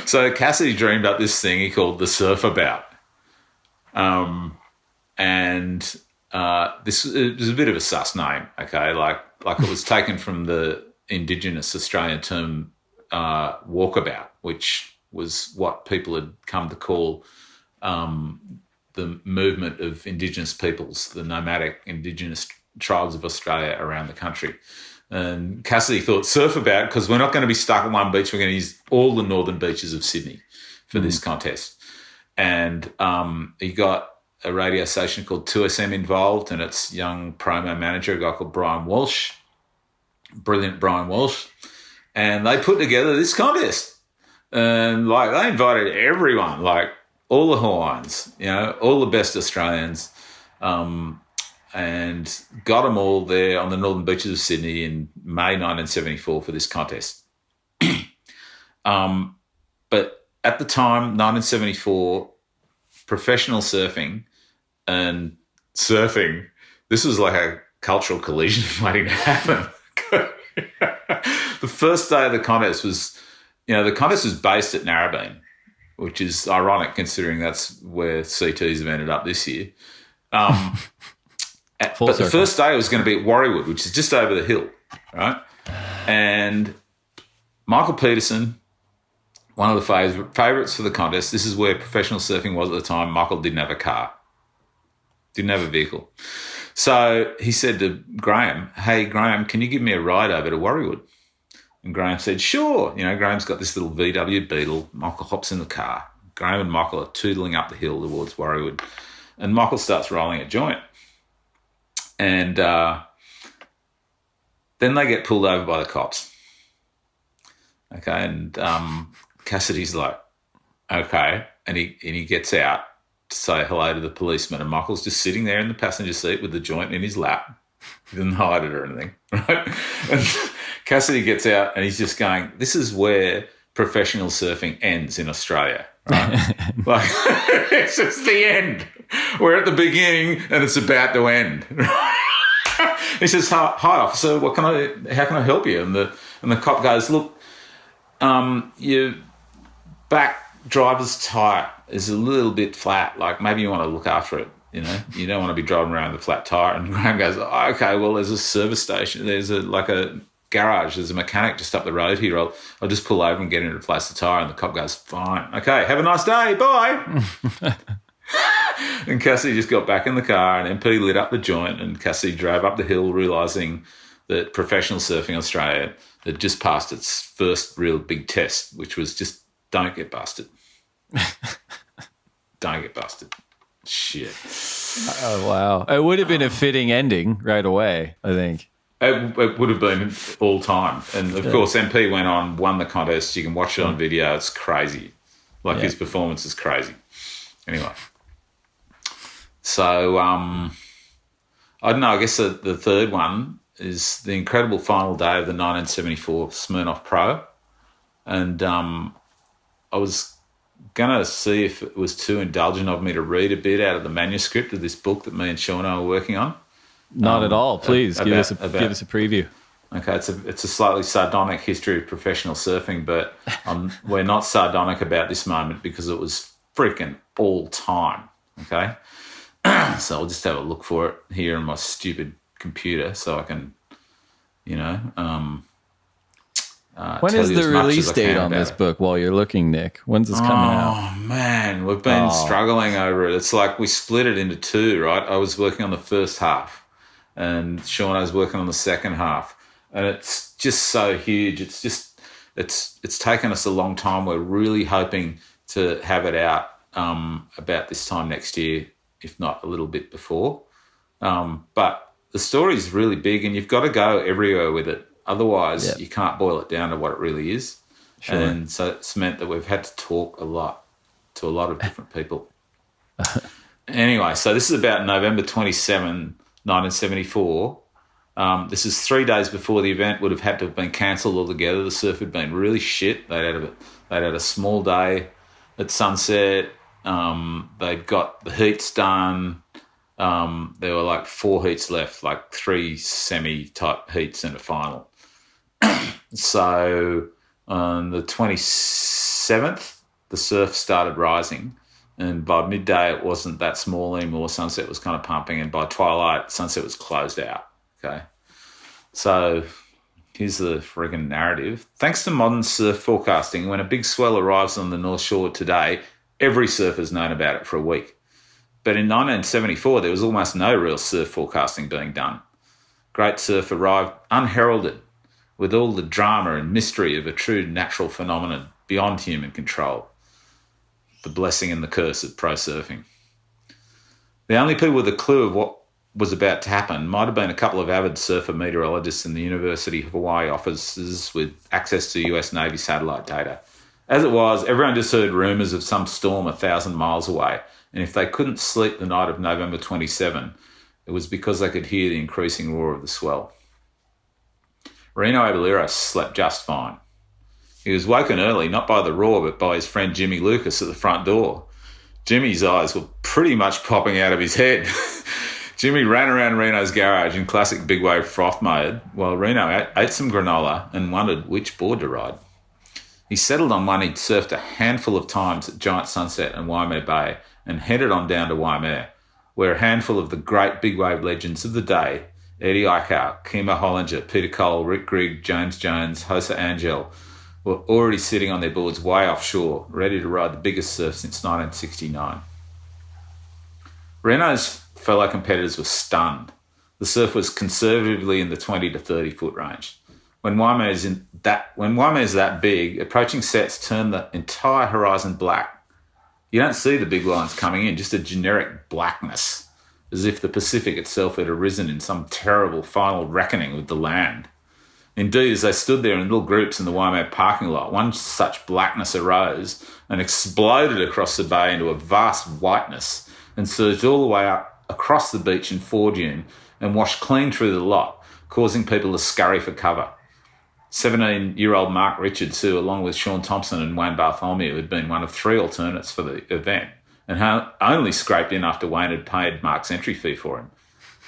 So Cassidy dreamed up this thing he called the Surfabout. This it was a bit of a sus name, okay? Like it was taken from the Indigenous Australian term walkabout, which was what people had come to call the movement of Indigenous peoples, the nomadic Indigenous tribes of Australia around the country. And Cassidy thought Surfabout, because we're not going to be stuck on one beach, we're going to use all the northern beaches of Sydney for this contest. And he got a radio station called 2SM involved, and its young promo manager, a guy called Brian Walsh, brilliant Brian Walsh, and they put together this contest. And like they invited everyone, like all the Hawaiians, you know, all the best Australians, and got them all there on the northern beaches of Sydney in May 1974 for this contest. But at the time, 1974, professional surfing and surfing, this was like a cultural collision waiting to happen. The first day of the contest was, you know, the contest was based at Narrabeen, which is ironic considering that's where CTs have ended up this year. But the first day was going to be at Warriewood, which is just over the hill, right? And Michael Peterson, one of the favourites for the contest, this is where professional surfing was at the time. Michael didn't have a car, didn't have a vehicle. So he said to Graham, hey, Graham, can you give me a ride over to Warriewood? And Graham said, sure. You know, Graham's got this little VW Beetle. Michael hops in the car. Graham and Michael are tootling up the hill towards Warriewood. And Michael starts rolling a joint. And then they get pulled over by the cops. Okay, and Cassidy's like, okay. And he gets out to say hello to the policeman. And Michael's just sitting there in the passenger seat with the joint in his lap. He didn't hide it or anything, right? And Cassidy gets out and he's just going, this is where professional surfing ends in Australia, right? Like, it's just the end. We're at the beginning and it's about to end. He says, hi officer, how can I help you? And the cop goes, look, your back driver's tyre is a little bit flat. Like maybe you want to look after it. You know, you don't want to be driving around with a flat tyre. And Graham goes, oh, okay, well, there's a service station. There's a garage. There's a mechanic just up the road here. I'll just pull over and get him to replace the tyre. And the cop goes, fine. Okay, have a nice day. Bye. And Cassidy just got back in the car and MP lit up the joint and Cassidy drove up the hill realising that professional surfing Australia had just passed its first real big test, which was just don't get busted. Don't get busted. Shit. Oh, wow. It would have been a fitting ending right away, I think. It would have been all time. And, of course, MP went on, won the contest. You can watch it on video. It's crazy. Like, his performance is crazy. Anyway. So, I don't know. I guess the third one is the incredible final day of the 1974 Smirnoff Pro. And I was going to see if it was too indulgent of me to read a bit out of the manuscript of this book that me and Shauna are working on. Not at all. Please give us a preview. Okay, it's a slightly sardonic history of professional surfing, but we're not sardonic about this moment because it was freaking all time. Okay, so I'll just have a look for it here on my stupid computer so I can, when is the release date on this book while you're looking, Nick? When's this coming out? Oh, man, we've been struggling over it. It's like we split it into two, right? I was working on the first half and Shauna was working on the second half. And it's just so huge. It's taken us a long time. We're really hoping to have it out about this time next year, if not a little bit before. But the story is really big and you've got to go everywhere with it. Otherwise, you can't boil it down to what it really is. Sure. And so it's meant that we've had to talk a lot to a lot of different people. Anyway, so this is about November 27, 1974. This is 3 days before the event would have had to have been cancelled altogether. The surf had been really shit. They'd had a small day at sunset. They'd got the heats done. There were like 4 heats left, like 3 semi-type heats and a final. So on the 27th, the surf started rising. And by midday, it wasn't that small anymore. Sunset was kind of pumping. And by twilight, sunset was closed out. Okay. So here's the friggin' narrative. Thanks to modern surf forecasting, when a big swell arrives on the North Shore today, every surfer's known about it for a week. But in 1974, there was almost no real surf forecasting being done. Great surf arrived unheralded, with all the drama and mystery of a true natural phenomenon beyond human control. The blessing and the curse of pro surfing. The only people with a clue of what was about to happen might have been a couple of avid surfer meteorologists in the University of Hawaii offices with access to US Navy satellite data. As it was, everyone just heard rumours of some storm 1,000 miles away, and if they couldn't sleep the night of November 27, it was because they could hear the increasing roar of the swell. Reno Abalero slept just fine. He was woken early, not by the roar, but by his friend Jimmy Lucas at the front door. Jimmy's eyes were pretty much popping out of his head. Jimmy ran around Reno's garage in classic big wave froth mode, while Reno ate some granola and wondered which board to ride. He settled on one he'd surfed a handful of times at Giant Sunset and Waimea Bay and headed on down to Waimea, where a handful of the great big wave legends of the day, Eddie Eichhout, Kima Hollinger, Peter Cole, Rick Grigg, James Jones, Hosa Angel, were already sitting on their boards way offshore, ready to ride the biggest surf since 1969. Reno's fellow competitors were stunned. The surf was conservatively in the 20 to 30 foot range. When Waimea is that big, approaching sets turn the entire horizon black. You don't see the big lines coming in, just a generic blackness, as if the Pacific itself had arisen in some terrible final reckoning with the land. Indeed, as they stood there in little groups in the Waimea parking lot, one such blackness arose and exploded across the bay into a vast whiteness and surged all the way up across the beach and foredune and washed clean through the lot, causing people to scurry for cover. 17-year-old Mark Richards, who, along with Sean Thompson and Wayne Bartholomew, had been one of 3 alternates for the event and only scraped in after Wayne had paid Mark's entry fee for him,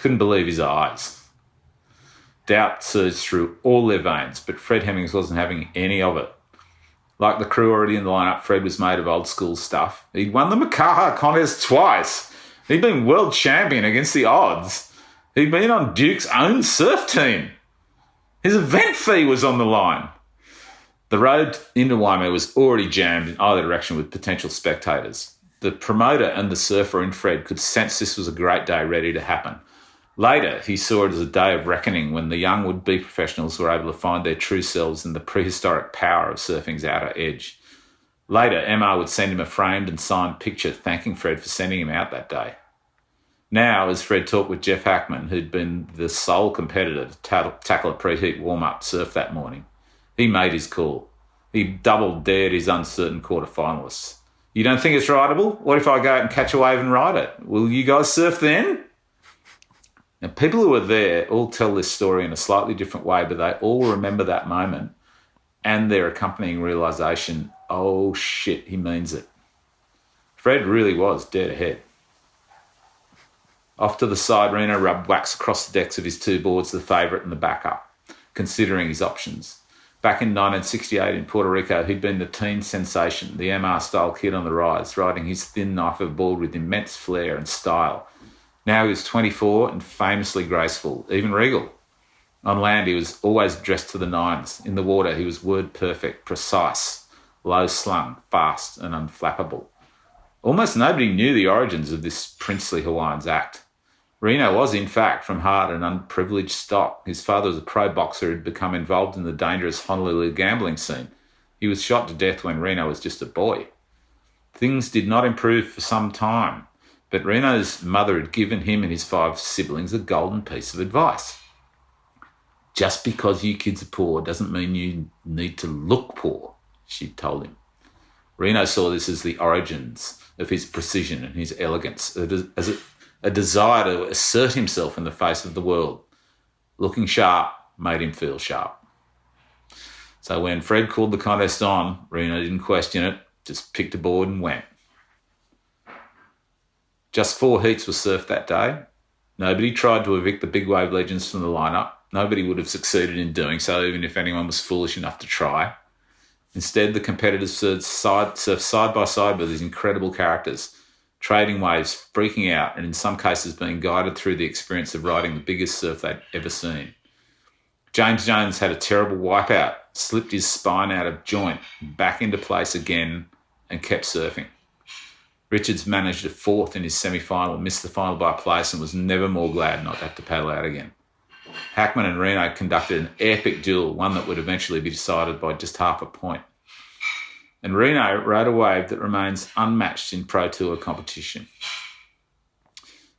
couldn't believe his eyes. Doubt surged through all their veins, but Fred Hemmings wasn't having any of it. Like the crew already in the lineup, Fred was made of old school stuff. He'd won the Makaha contest twice. He'd been world champion against the odds. He'd been on Duke's own surf team. His event fee was on the line. The road into Waimea was already jammed in either direction with potential spectators. The promoter and the surfer in Fred could sense this was a great day ready to happen. Later, he saw it as a day of reckoning when the young would-be professionals were able to find their true selves in the prehistoric power of surfing's outer edge. Later, MR would send him a framed and signed picture thanking Fred for sending him out that day. Now, as Fred talked with Jeff Hackman, who'd been the sole competitor to tackle a preheat warm-up surf that morning, he made his call. He double-dared his uncertain quarterfinalists. You don't think it's rideable? What if I go out and catch a wave and ride it? Will you guys surf then? Now, people who were there all tell this story in a slightly different way, but they all remember that moment and their accompanying realisation, oh shit, he means it. Fred really was dead ahead. Off to the side, Reno rubbed wax across the decks of his 2 boards, the favourite and the backup, considering his options. Back in 1968 in Puerto Rico, he'd been the teen sensation, the MR-style kid on the rise, riding his thin knife of a board with immense flair and style. Now he was 24 and famously graceful, even regal. On land, he was always dressed to the nines. In the water, he was word perfect, precise, low-slung, fast and unflappable. Almost nobody knew the origins of this princely Hawaiian's act. Reno was, in fact, from hard and unprivileged stock. His father was a pro boxer who'd become involved in the dangerous Honolulu gambling scene. He was shot to death when Reno was just a boy. Things did not improve for some time. But Reno's mother had given him and his 5 siblings a golden piece of advice. Just because you kids are poor doesn't mean you need to look poor, she told him. Reno saw this as the origins of his precision and his elegance, as a desire to assert himself in the face of the world. Looking sharp made him feel sharp. So when Fred called the contest on, Reno didn't question it, just picked a board and went. Just 4 heats were surfed that day. Nobody tried to evict the big wave legends from the lineup. Nobody would have succeeded in doing so, even if anyone was foolish enough to try. Instead, the competitors surfed side by side with these incredible characters, trading waves, freaking out, and in some cases being guided through the experience of riding the biggest surf they'd ever seen. James Jones had a terrible wipeout, slipped his spine out of joint, back into place again, and kept surfing. Richards managed a 4th in his semi-final, missed the final by a place, and was never more glad not to have to paddle out again. Hackman and Reno conducted an epic duel, one that would eventually be decided by just half a point. And Reno rode a wave that remains unmatched in Pro Tour competition.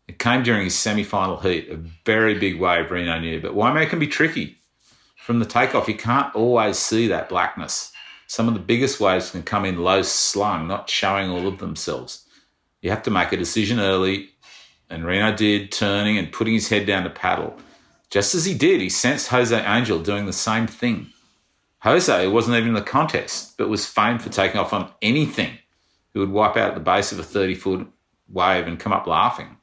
It came during his semi-final heat, a very big wave Reno knew, but Waimea can be tricky. From the takeoff, you can't always see that blackness. Some of the biggest waves can come in low slung, not showing all of themselves. You have to make a decision early, and Reno did, turning and putting his head down to paddle. Just as he did, he sensed Jose Angel doing the same thing. Jose wasn't even in the contest, but was famed for taking off on anything. He would wipe out at the base of a 30-foot wave and come up laughing.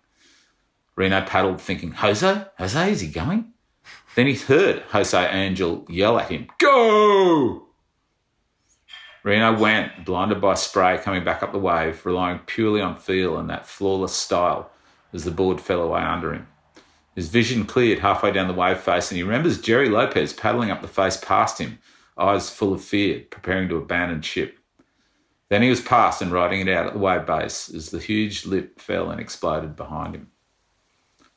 Reno paddled thinking, Jose, is he going? Then he heard Jose Angel yell at him, go! Reno went, blinded by spray coming back up the wave, relying purely on feel and that flawless style as the board fell away under him. His vision cleared halfway down the wave face, and he remembers Jerry Lopez paddling up the face past him, eyes full of fear, preparing to abandon ship. Then he was past and riding it out at the wave base as the huge lip fell and exploded behind him.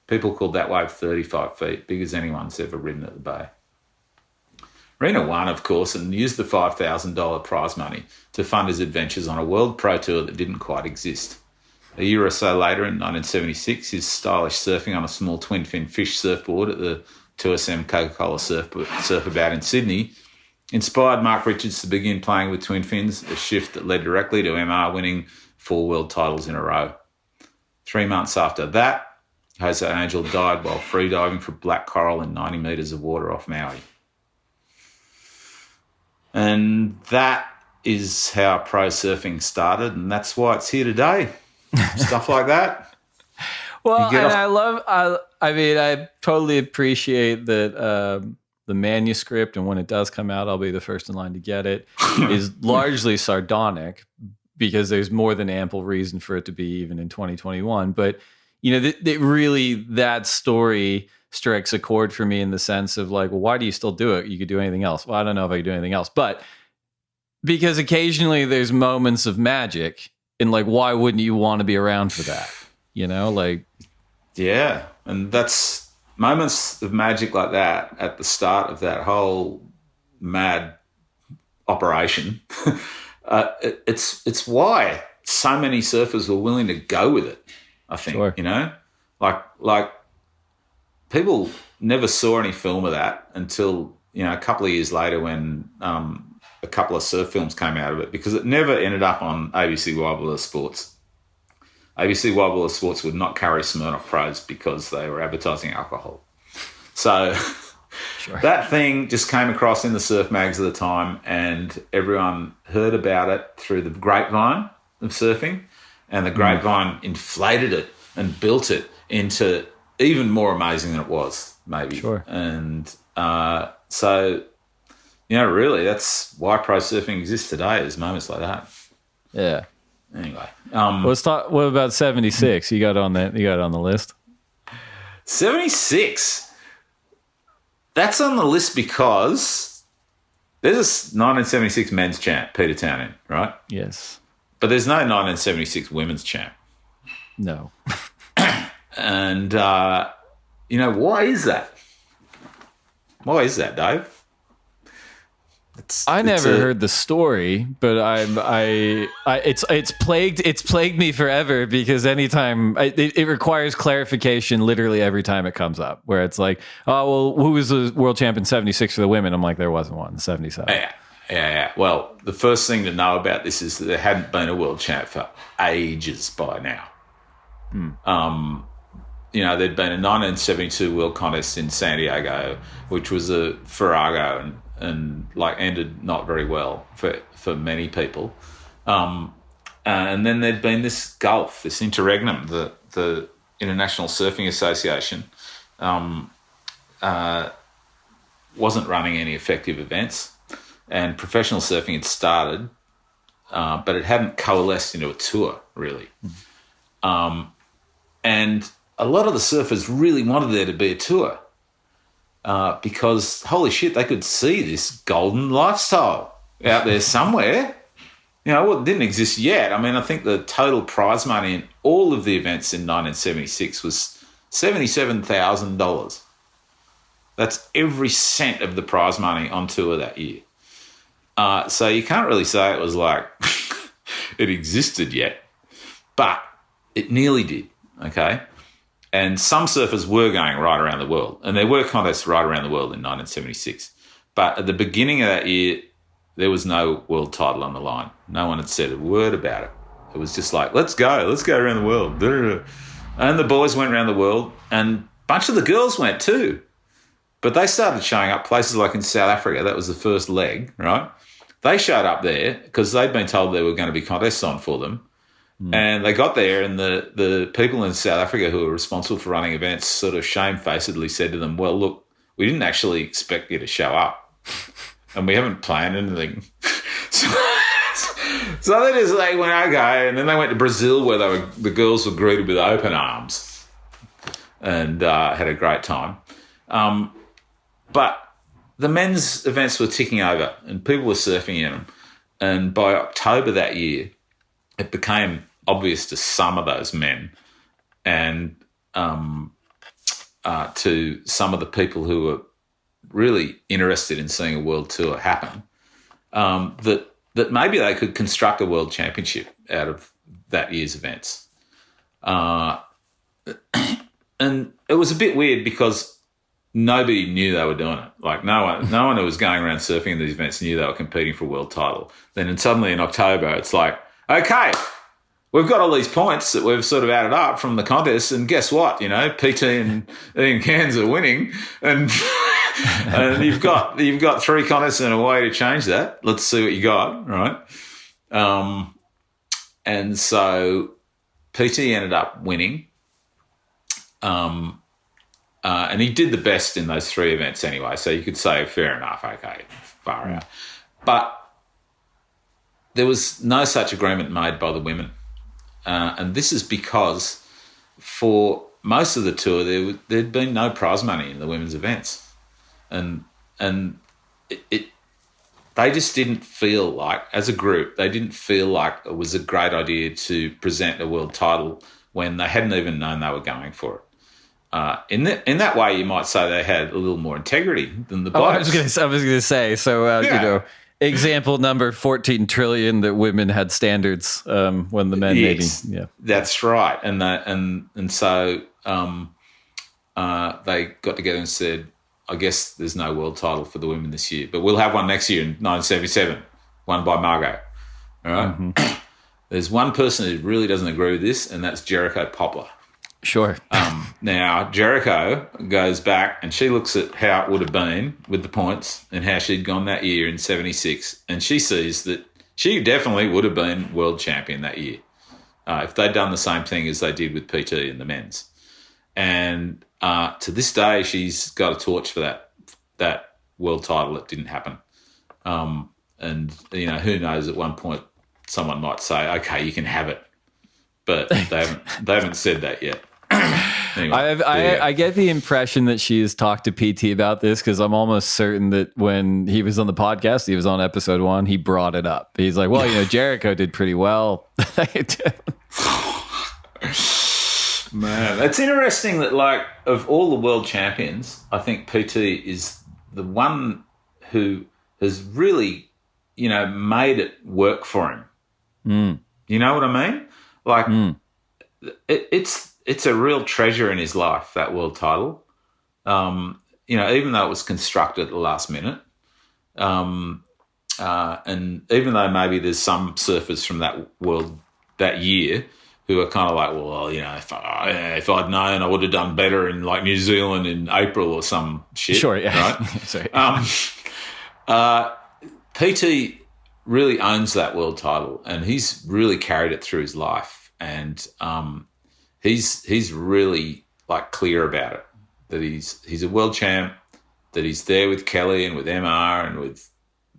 People called that wave 35 feet, big as anyone's ever ridden at the bay. Reno won, of course, and used the $5,000 prize money to fund his adventures on a World Pro Tour that didn't quite exist. A year or so later, in 1976, his stylish surfing on a small twin-fin fish surfboard at the 2SM Coca-Cola Surfabout in Sydney inspired Mark Richards to begin playing with twin fins, a shift that led directly to MR winning 4 world titles in a row. 3 months after that, Jose Angel died while freediving for black coral in 90 metres of water off Maui. And that is how pro surfing started, and that's why it's here today. Stuff like that. Well, and I totally appreciate that the manuscript, and when it does come out, I'll be the first in line to get it, is largely sardonic because there's more than ample reason for it to be even in 2021. But, you know, that story strikes a chord for me in the sense of like, well, why do you still do it? You could do anything else. Well, I don't know if I could do anything else, but because occasionally there's moments of magic, and like, why wouldn't you want to be around for that? You know, like, yeah, and that's moments of magic like that at the start of that whole mad operation. It's why so many surfers were willing to go with it. I think, sure. You know, like people never saw any film of that until, you know, a couple of years later when a couple of surf films came out of it, because it never ended up on ABC Wildwater Sports. ABC Wildwater Sports would not carry Smirnoff Pros because they were advertising alcohol. So sure. That thing just came across in the surf mags at the time, and everyone heard about it through the grapevine of surfing, and the grapevine inflated it and built it into even more amazing than it was, maybe. Sure. And so, you know, really, that's why pro surfing exists today, is moments like that. Yeah. Anyway, let's talk. What about 76? You got on the list. 76. That's on the list because there's a 1976 men's champ, Peter Townend, right? Yes. But there's no 1976 women's champ. No. And you know, why is that? Why is that, Dave? I never heard the story, but it's plagued me forever, because anytime it requires clarification literally every time it comes up, where it's like, oh, well, who was the world champion 76 for the women? I'm like, there wasn't one. 77. Yeah. Well, the first thing to know about this is that there hadn't been a world champ for ages by now. You know, there'd been a 1972 World Contest in San Diego, which was a farrago and like ended not very well for many people. And And then there'd been this gulf, this interregnum, the International Surfing Association wasn't running any effective events, and professional surfing had started, but it hadn't coalesced into a tour, really. And a lot of the surfers really wanted there to be a tour because, holy shit, they could see this golden lifestyle out there somewhere. You know, well, it didn't exist yet. I mean, I think the total prize money in all of the events in 1976 was $77,000. That's every cent of the prize money on tour that year. So you can't really say it was like it existed yet, but it nearly did, okay? And some surfers were going right around the world, and there were contests right around the world in 1976. But at the beginning of that year, there was no world title on the line. No one had said a word about it. It was just like, let's go around the world. And the boys went around the world, and a bunch of the girls went too. But they started showing up places like in South Africa. That was the first leg, right? They showed up there because they'd been told there were going to be contests on for them. And they got there, and the people in South Africa who were responsible for running events sort of shamefacedly said to them, well, look, we didn't actually expect you to show up, and we haven't planned anything. So they just went, okay, and then they went to Brazil where the girls were greeted with open arms and had a great time. But the men's events were ticking over and people were surfing in them. And by October that year, it became obvious to some of those men and to some of the people who were really interested in seeing a world tour happen that maybe they could construct a world championship out of that year's events. And it was a bit weird because nobody knew they were doing it. Like no one who was going around surfing in these events knew they were competing for a world title. Then suddenly in October, it's like, okay, we've got all these points that we've sort of added up from the contest, and guess what? You know, PT and Ian Cairns are winning, and and you've got 3 contests and a way to change that. Let's see what you got, right? And so PT ended up winning. And he did the best in those 3 events anyway, so you could say, fair enough, okay, far out. But there was no such agreement made by the women. And this is because for most of the tour, there'd been no prize money in the women's events. And they just didn't feel like, as a group, they didn't feel like it was a great idea to present a world title when they hadn't even known they were going for it. In that way, you might say they had a little more integrity than the blokes. I was going to say. So you know, example number 14 trillion that women had standards when the men maybe. Yeah, that's right. And so they got together and said, I guess there's no world title for the women this year, but we'll have one next year in 1977, won by Margot. All right. Mm-hmm. There's one person who really doesn't agree with this, and that's Jericho Poplar. Sure. Now, Jericho goes back and she looks at how it would have been with the points and how she'd gone that year in 76, and she sees that she definitely would have been world champion that year if they'd done the same thing as they did with PT and the men's. And to this day, she's got a torch for that world title. It didn't happen. And, you know, who knows, at one point someone might say, okay, you can have it. But they haven't said that yet. Anyway, I get the impression that she's talked to PT about this, because I'm almost certain that when he was on the podcast, he was on episode 1, he brought it up. He's like, well, you know, Jericho did pretty well. Man, it's interesting that, like, of all the world champions, I think PT is the one who has really, you know, made it work for him. Mm. You know what I mean? Like, it's a real treasure in his life, that world title. You know, even though it was constructed at the last minute, and even though maybe there's some surfers from that world that year who are kind of like, well, you know, if I'd known, I would have done better in, like, New Zealand in April or some shit. Sure, yeah. Right? Sorry. PT really owns that world title, and he's really carried it through his life. And he's really like clear about it, that he's a world champ, that he's there with Kelly and with MR and with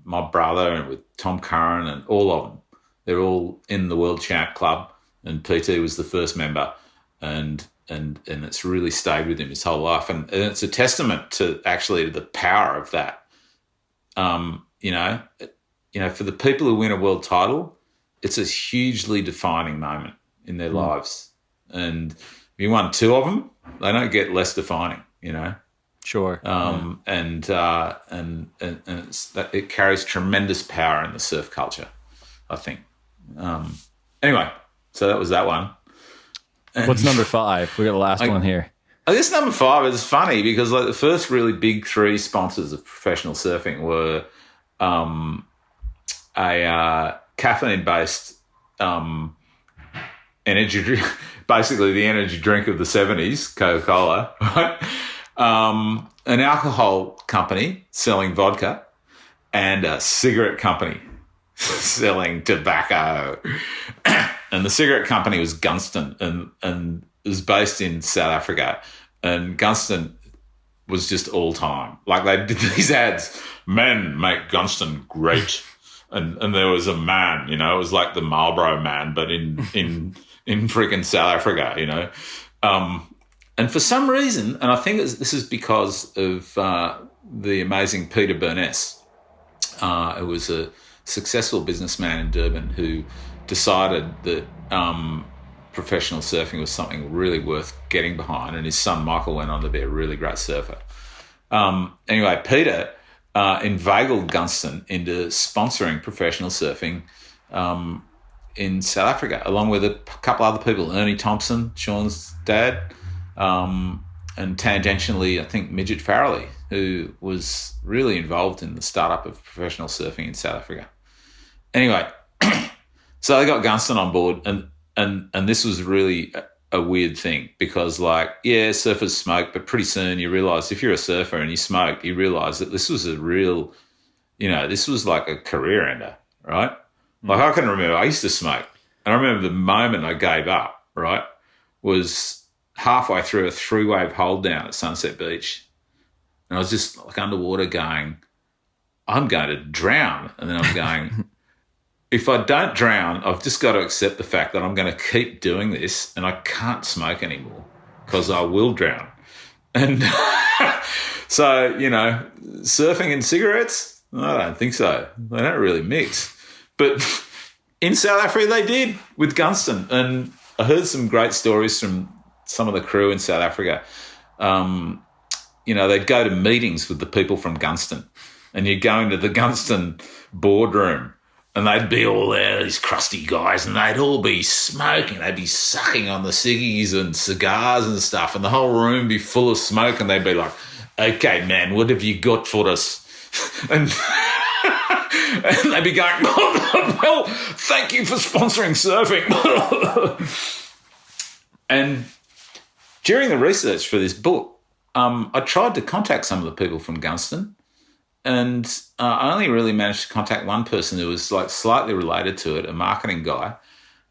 my brother and with Tom Curran and all of them. They're all in the World Champ Club, and PT was the first member, and it's really stayed with him his whole life. And it's a testament to actually the power of that. You know, for the people who win a world title, it's a hugely defining moment in their lives. And if you won 2 of them, they don't get less defining, you know. Sure. And it's that it carries tremendous power in the surf culture, I think. Anyway, so that was that one. And what's number 5? We got the last one here. I guess number 5 is funny because like the first really big 3 sponsors of professional surfing were a caffeine-based energy drink, basically the energy drink of the 70s, Coca-Cola, right? An alcohol company selling vodka, and a cigarette company selling tobacco. And the cigarette company was Gunston, and it was based in South Africa. And Gunston was just all time. Like they did these ads, men make Gunston great. And there was a man, you know, it was like the Marlboro man, but in freaking South Africa, you know. And for some reason, and I think this is because of the amazing Peter Burness, who was a successful businessman in Durban who decided that professional surfing was something really worth getting behind, and his son Michael went on to be a really great surfer. Anyway, Peter inveigled Gunston into sponsoring professional surfing in South Africa, along with a couple other people, Ernie Thompson, Sean's dad, and tangentially, I think, Midget Farrelly, who was really involved in the startup of professional surfing in South Africa. Anyway, so they got Gunston on board, and this was really a weird thing because, like, yeah, surfers smoke, but pretty soon you realise if you're a surfer and you smoke, you realise that this was a real, you know, this was like a career ender, right? Like I can remember I used to smoke, and I remember the moment I gave up, right, was halfway through a 3-wave hold down at Sunset Beach, and I was just like underwater going, I'm going to drown. And then I'm going, if I don't drown, I've just got to accept the fact that I'm going to keep doing this and I can't smoke anymore because I will drown. And so, you know, surfing and cigarettes, I don't think so. They don't really mix. But in South Africa, they did with Gunston. And I heard some great stories from some of the crew in South Africa. You know, they'd go to meetings with the people from Gunston, and you'd go into the Gunston boardroom, and they'd be all there, these crusty guys, and they'd all be smoking. They'd be sucking on the ciggies and cigars and stuff, and the whole room be full of smoke, and they'd be like, okay, man, what have you got for us? And they'd be going, well, thank you for sponsoring surfing. And during the research for this book, I tried to contact some of the people from Gunston, and I only really managed to contact one person who was like slightly related to it, a marketing guy.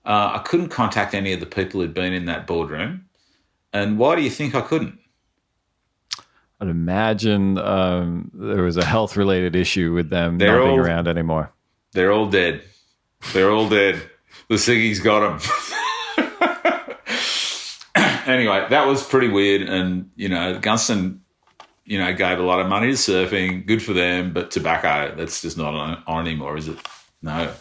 I couldn't contact any of the people who'd been in that boardroom. And why do you think I couldn't? I'd imagine there was a health-related issue with them not being around anymore. They're all dead. They're all dead. The ciggies got them. Anyway, that was pretty weird. And, you know, Gunston, you know, gave a lot of money to surfing. Good for them. But tobacco, that's just not on anymore, is it? No.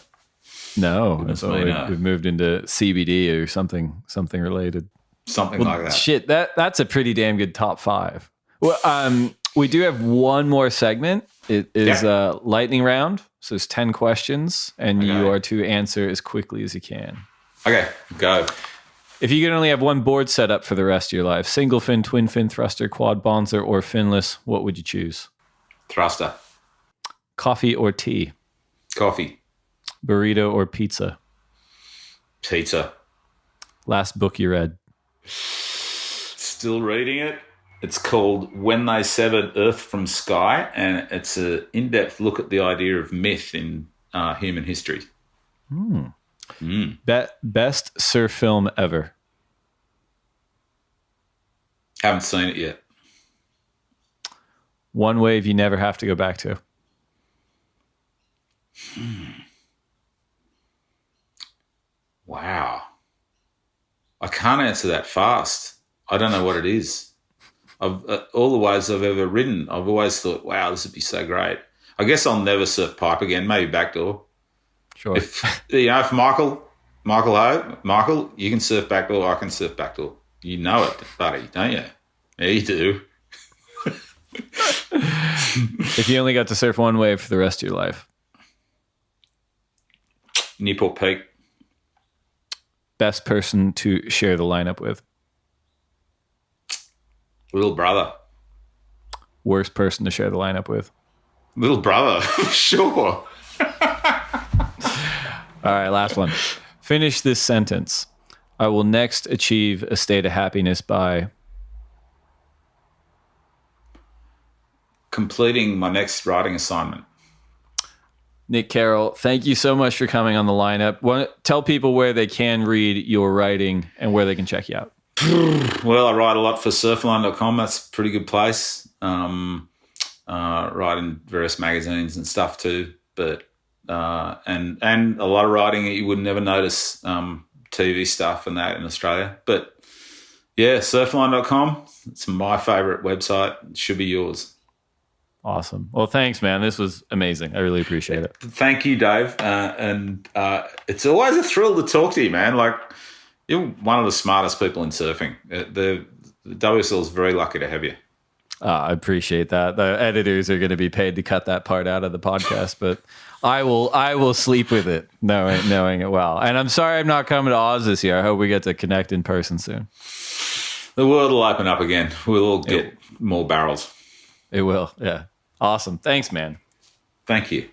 No. We've moved into CBD or something related. Something like that. Shit, that's a pretty damn good top 5. Well, we do have one more segment. It is a lightning round. So there's 10 questions, and you are to answer as quickly as you can. Okay, go. If you could only have one board set up for the rest of your life, single fin, twin fin, thruster, quad bonzer, or finless, what would you choose? Thruster. Coffee or tea? Coffee. Burrito or pizza? Pizza. Last book you read? Still reading it. It's called When They Severed Earth from Sky, and it's an in-depth look at the idea of myth in human history. Best surf film ever. Haven't seen it yet. One wave you never have to go back to. Wow. I can't answer that fast. I don't know what it is. All the waves I've ever ridden, I've always thought, wow, this would be so great. I guess I'll never surf pipe again, maybe backdoor. Sure. If Michael, you can surf backdoor, I can surf backdoor. You know it, buddy, don't you? Yeah, you do. If you only got to surf one wave for the rest of your life. Newport Peak. Best person to share the lineup with. Little brother. Worst person to share the lineup with. Little brother, sure. All right, last one. Finish this sentence. I will next achieve a state of happiness by completing my next writing assignment. Nick Carroll, thank you so much for coming on the lineup. Tell people where they can read your writing and where they can check you out. Well, I write a lot for surfline.com. That's a pretty good place. Write in various magazines and stuff too, but and a lot of writing that you would never notice, TV stuff and that in Australia. But yeah, surfline.com. It's my favorite website. It should be yours. Awesome. Well, thanks, man. This was amazing. I really appreciate it. Thank you, Dave. And it's always a thrill to talk to you, man. Like, you're one of the smartest people in surfing. The WSL is very lucky to have you. I appreciate that. The editors are going to be paid to cut that part out of the podcast, but I will sleep with it, knowing it well. And I'm sorry I'm not coming to Oz this year. I hope we get to connect in person soon. The world will open up again. We'll all get more barrels. It will. Yeah. Awesome. Thanks, man. Thank you.